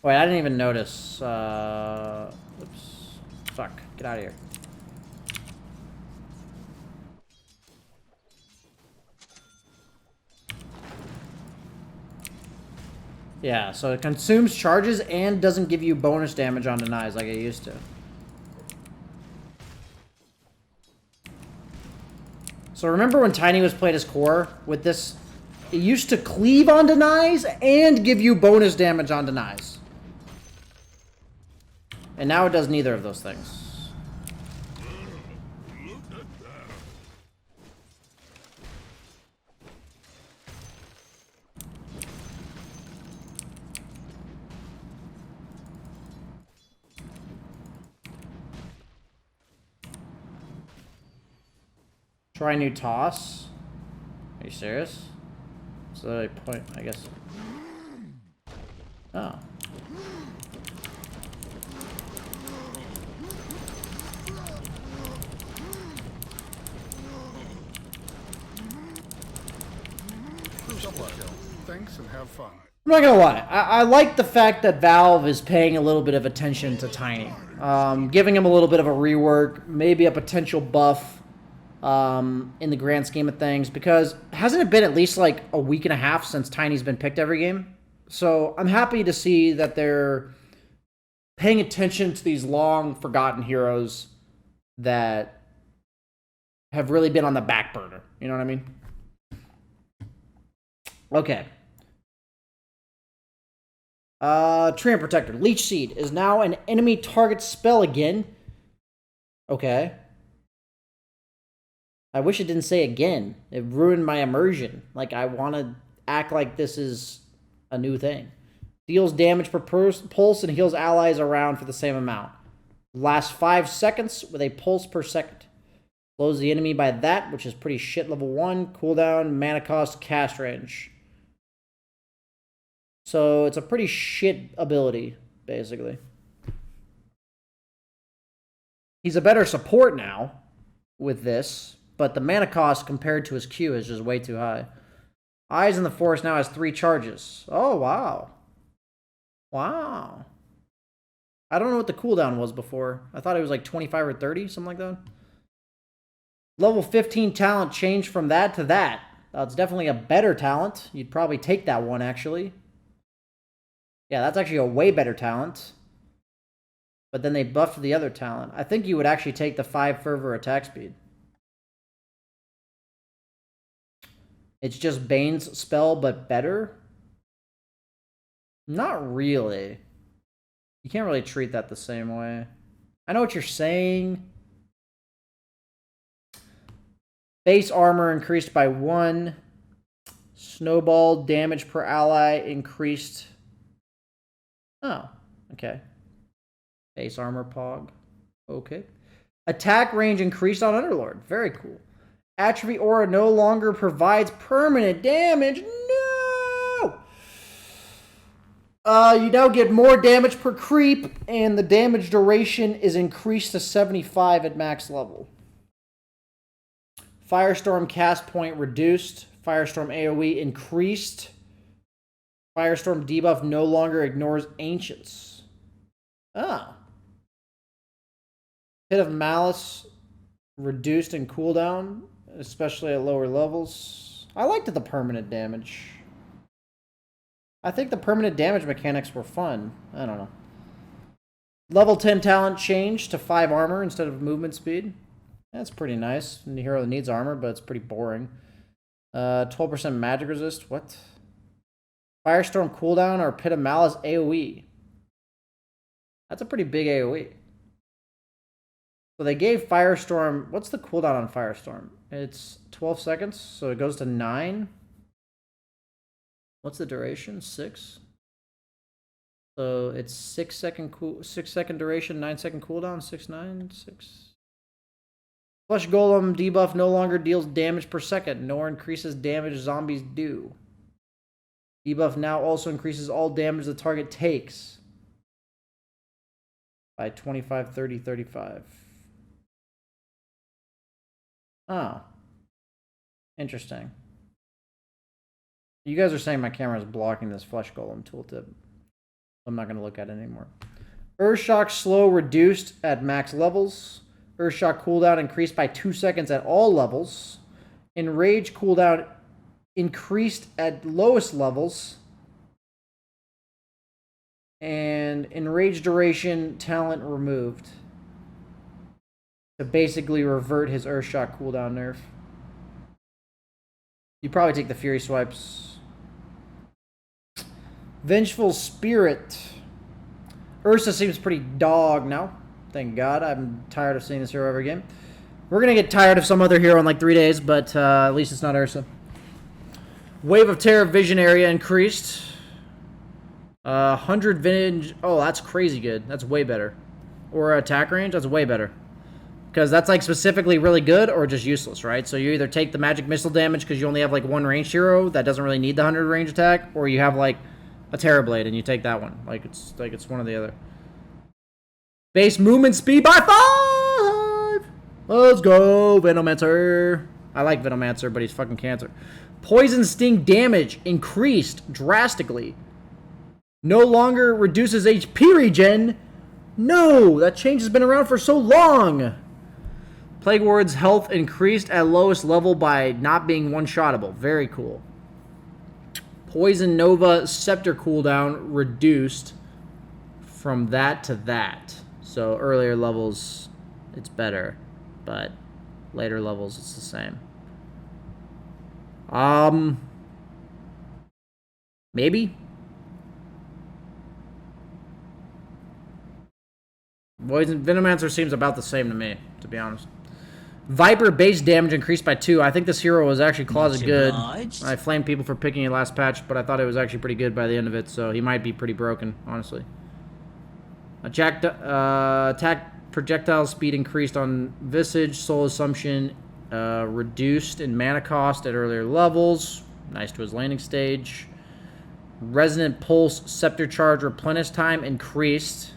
Wait, I didn't even notice. Oops. Fuck. Get out of here. Yeah, so it consumes charges and doesn't give you bonus damage on denies like it used to. So remember when Tiny was played as core with this? It used to cleave on denies and give you bonus damage on denies. And now it does neither of those things. Look at that. Try new toss. Are you serious? So I point, I guess. Oh. Crucial blood. Thanks and have fun. I'm not gonna lie. I like the fact that Valve is paying a little bit of attention to Tiny. Giving him a little bit of a rework, maybe a potential buff in the grand scheme of things. Because hasn't it been at least like a week and a half since Tiny's been picked every game? So I'm happy to see that they're paying attention to these long forgotten heroes that have really been on the back burner. You know what I mean? Okay. Treant Protector. Leech Seed is now an enemy target spell again. Okay. I wish it didn't say again. It ruined my immersion. Like, I want to act like this is a new thing. Deals damage per pulse and heals allies around for the same amount. Lasts 5 seconds with a pulse per second. Blows the enemy by that, which is pretty shit level 1. Cooldown, mana cost, cast range. So it's a pretty shit ability, basically. He's a better support now with this, but the mana cost compared to his Q is just way too high. Eyes in the Forest now has 3 charges. Oh, wow. Wow. I don't know what the cooldown was before. I thought it was like 25 or 30, something like that. Level 15 talent changed from that to that. It's definitely a better talent. You'd probably take that one, actually. Yeah, that's actually a way better talent. But then they buffed the other talent. I think you would actually take the 5 fervor attack speed. It's just Bane's spell, but better? Not really. You can't really treat that the same way. I know what you're saying. Base armor increased by 1. Snowball damage per ally increased. Oh, okay. Base armor pog. Okay. Attack range increased on Underlord. Very cool. Attribute aura no longer provides permanent damage. No! You now get more damage per creep, and the damage duration is increased to 75 at max level. Firestorm cast point reduced. Firestorm AoE increased. Firestorm debuff no longer ignores Ancients. Ah. Pit of Malice reduced in cooldown, especially at lower levels. I liked the permanent damage. I think the permanent damage mechanics were fun. I don't know. Level 10 talent changed to 5 armor instead of movement speed. That's pretty nice. The hero that needs armor, but it's pretty boring. 12% magic resist. What? Firestorm cooldown or Pit of Malice AoE. That's a pretty big AoE. So they gave Firestorm... What's the cooldown on Firestorm? It's 12 seconds, so it goes to 9. What's the duration? 6? So it's 6 second duration, 9 second cooldown, 6, 9, 6. Flesh Golem debuff no longer deals damage per second, nor increases damage zombies do. Debuff now also increases all damage the target takes by 25, 30, 35. Oh. Interesting. You guys are saying my camera is blocking this Flesh Golem tooltip. I'm not going to look at it anymore. Earthshock slow reduced at max levels. Earthshock cooldown increased by 2 seconds at all levels. Enrage cooldown increased at lowest levels. And Enrage duration talent removed. To basically revert his Earthshock cooldown nerf. You probably take the Fury Swipes. Vengeful Spirit. Ursa seems pretty dog now. Thank God. I'm tired of seeing this hero every game. We're going to get tired of some other hero in like 3 days, but at least it's not Ursa. Wave of Terror vision area increased. 100 vintage. Oh, that's crazy good. That's way better. Or attack range. That's way better. Because that's like specifically really good or just useless, right? So you either take the magic missile damage because you only have like one ranged hero that doesn't really need the 100 range attack, or you have like a Terra Blade and you take that one. Like it's one or the other. Base movement speed by 5! Let's go, Venomancer. I like Venomancer, but he's fucking cancer. Poison sting damage increased drastically. No longer reduces HP regen. No, that change has been around for so long. Plague Ward's health increased at lowest level by not being one-shottable. Very cool. Poison Nova Scepter cooldown reduced from that to that. So earlier levels, it's better, but later levels, it's the same. Maybe. Venomancer seems about the same to me, to be honest. Viper base damage increased by 2. I think this hero was actually closet good. I flamed people for picking it last patch, but I thought it was actually pretty good by the end of it, so he might be pretty broken, honestly. Attack projectile speed increased on Visage. Soul Assumption reduced in mana cost at earlier levels. Nice to his landing stage. Resonant Pulse Scepter Charge replenish time increased.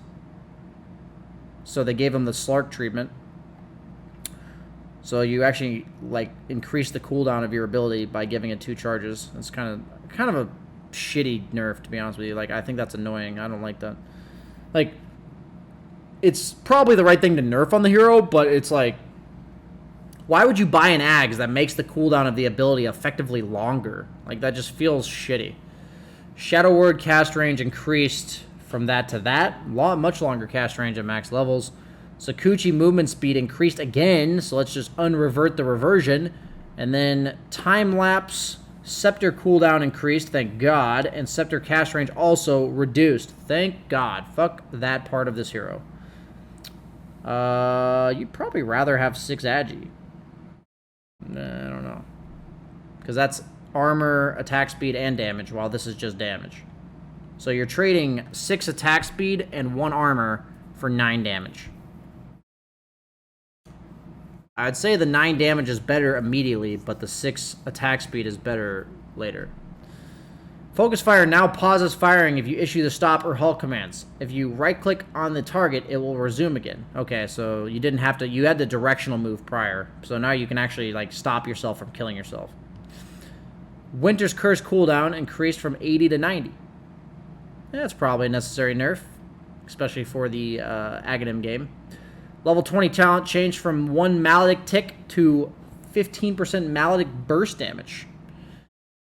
So they gave him the Slark treatment. So you actually like increase the cooldown of your ability by giving it 2 charges. It's kind of a shitty nerf, to be honest with you. Like, I think that's annoying. I don't like that. Like, it's probably the right thing to nerf on the hero, but it's like, why would you buy an Ags that makes the cooldown of the ability effectively longer? Like, that just feels shitty. Shadow Word cast range increased from that to that. Much longer cast range at max levels. Sakuchi movement speed increased again, so let's just unrevert the reversion. And then time lapse, scepter cooldown increased, thank God, and scepter cast range also reduced. Thank God. Fuck that part of this hero. You'd probably rather have 6 Agi. I don't know. Because that's armor, attack speed, and damage, while this is just damage. So you're trading 6 attack speed and 1 armor for 9 damage. I'd say the 9 damage is better immediately, but the 6 attack speed is better later. Focus Fire now pauses firing if you issue the stop or halt commands. If you right-click on the target, it will resume again. Okay, so you didn't have to... You had the directional move prior, so now you can actually, like, stop yourself from killing yourself. Winter's Curse cooldown increased from 80 to 90. That's probably a necessary nerf, especially for the Aghanim game. Level 20 talent changed from 1 Maledict tick to 15% Maledict burst damage.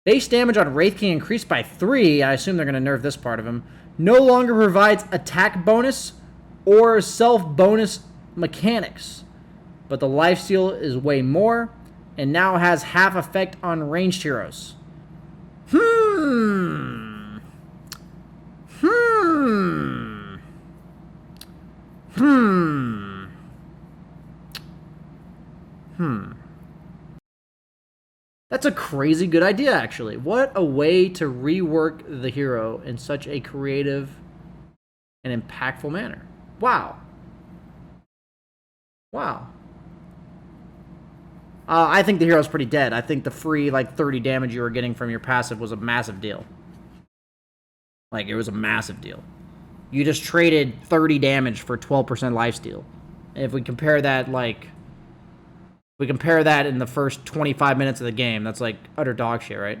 Base damage on Wraith King increased by 3. I assume they're going to nerf this part of him. No longer provides attack bonus or self-bonus mechanics. But the lifesteal is way more, and now has half effect on ranged heroes. That's a crazy good idea, actually. What a way to rework the hero in such a creative and impactful manner. Wow. Wow. I think the hero's pretty dead. I think the free, like, 30 damage you were getting from your passive was a massive deal. Like, it was a massive deal. You just traded 30 damage for 12% lifesteal. If we compare that, like... We compare that in the first 25 minutes of the game, that's like utter dog shit, right?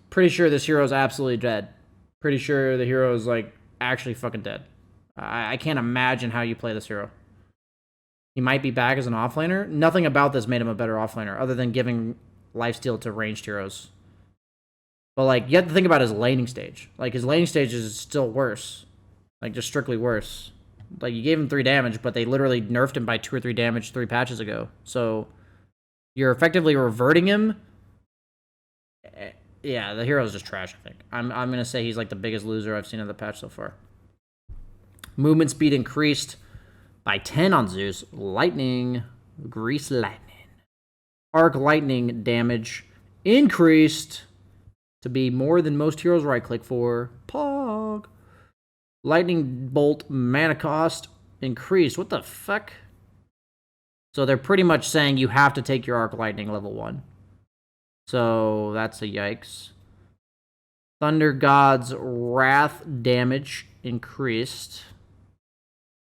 Pretty sure this hero's absolutely dead. Pretty sure the hero's like actually fucking dead. I can't imagine how you play this hero. He might be back as an offlaner. Nothing about this made him a better offlaner, other than giving lifesteal to ranged heroes. But like, you have to think about his laning stage. Like, his laning stage is still worse. Like, just strictly worse. Like, you gave him 3 damage, but they literally nerfed him by 2 or 3 damage 3 patches ago. So, you're effectively reverting him. Yeah, the hero's just trash, I think. I'm going to say he's, like, the biggest loser I've seen in the patch so far. Movement speed increased by 10 on Zeus. Lightning. Grease lightning. Arc lightning damage increased to be more than most heroes right-click for. Pog. Lightning Bolt mana cost increased. What the fuck? So they're pretty much saying you have to take your Arc Lightning level 1. So that's a yikes. Thunder God's Wrath damage increased.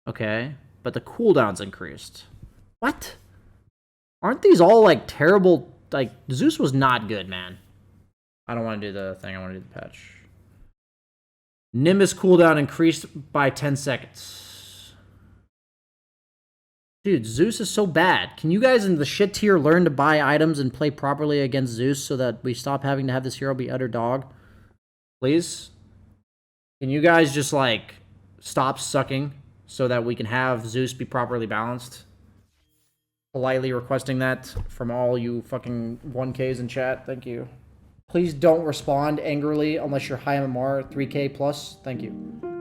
Okay. But the cooldowns increased. What? Aren't these all, like, terrible? Like, Zeus was not good, man. I don't want to do the thing. I want to do the patch. Nimbus cooldown increased by 10 seconds. Dude, Zeus is so bad. Can you guys in the shit tier learn to buy items and play properly against Zeus so that we stop having to have this hero be utter dog? Please? Can you guys just, like, stop sucking so that we can have Zeus be properly balanced? Politely requesting that from all you fucking 1Ks in chat. Thank you. Please don't respond angrily unless you're high MMR, 3K plus. Thank you.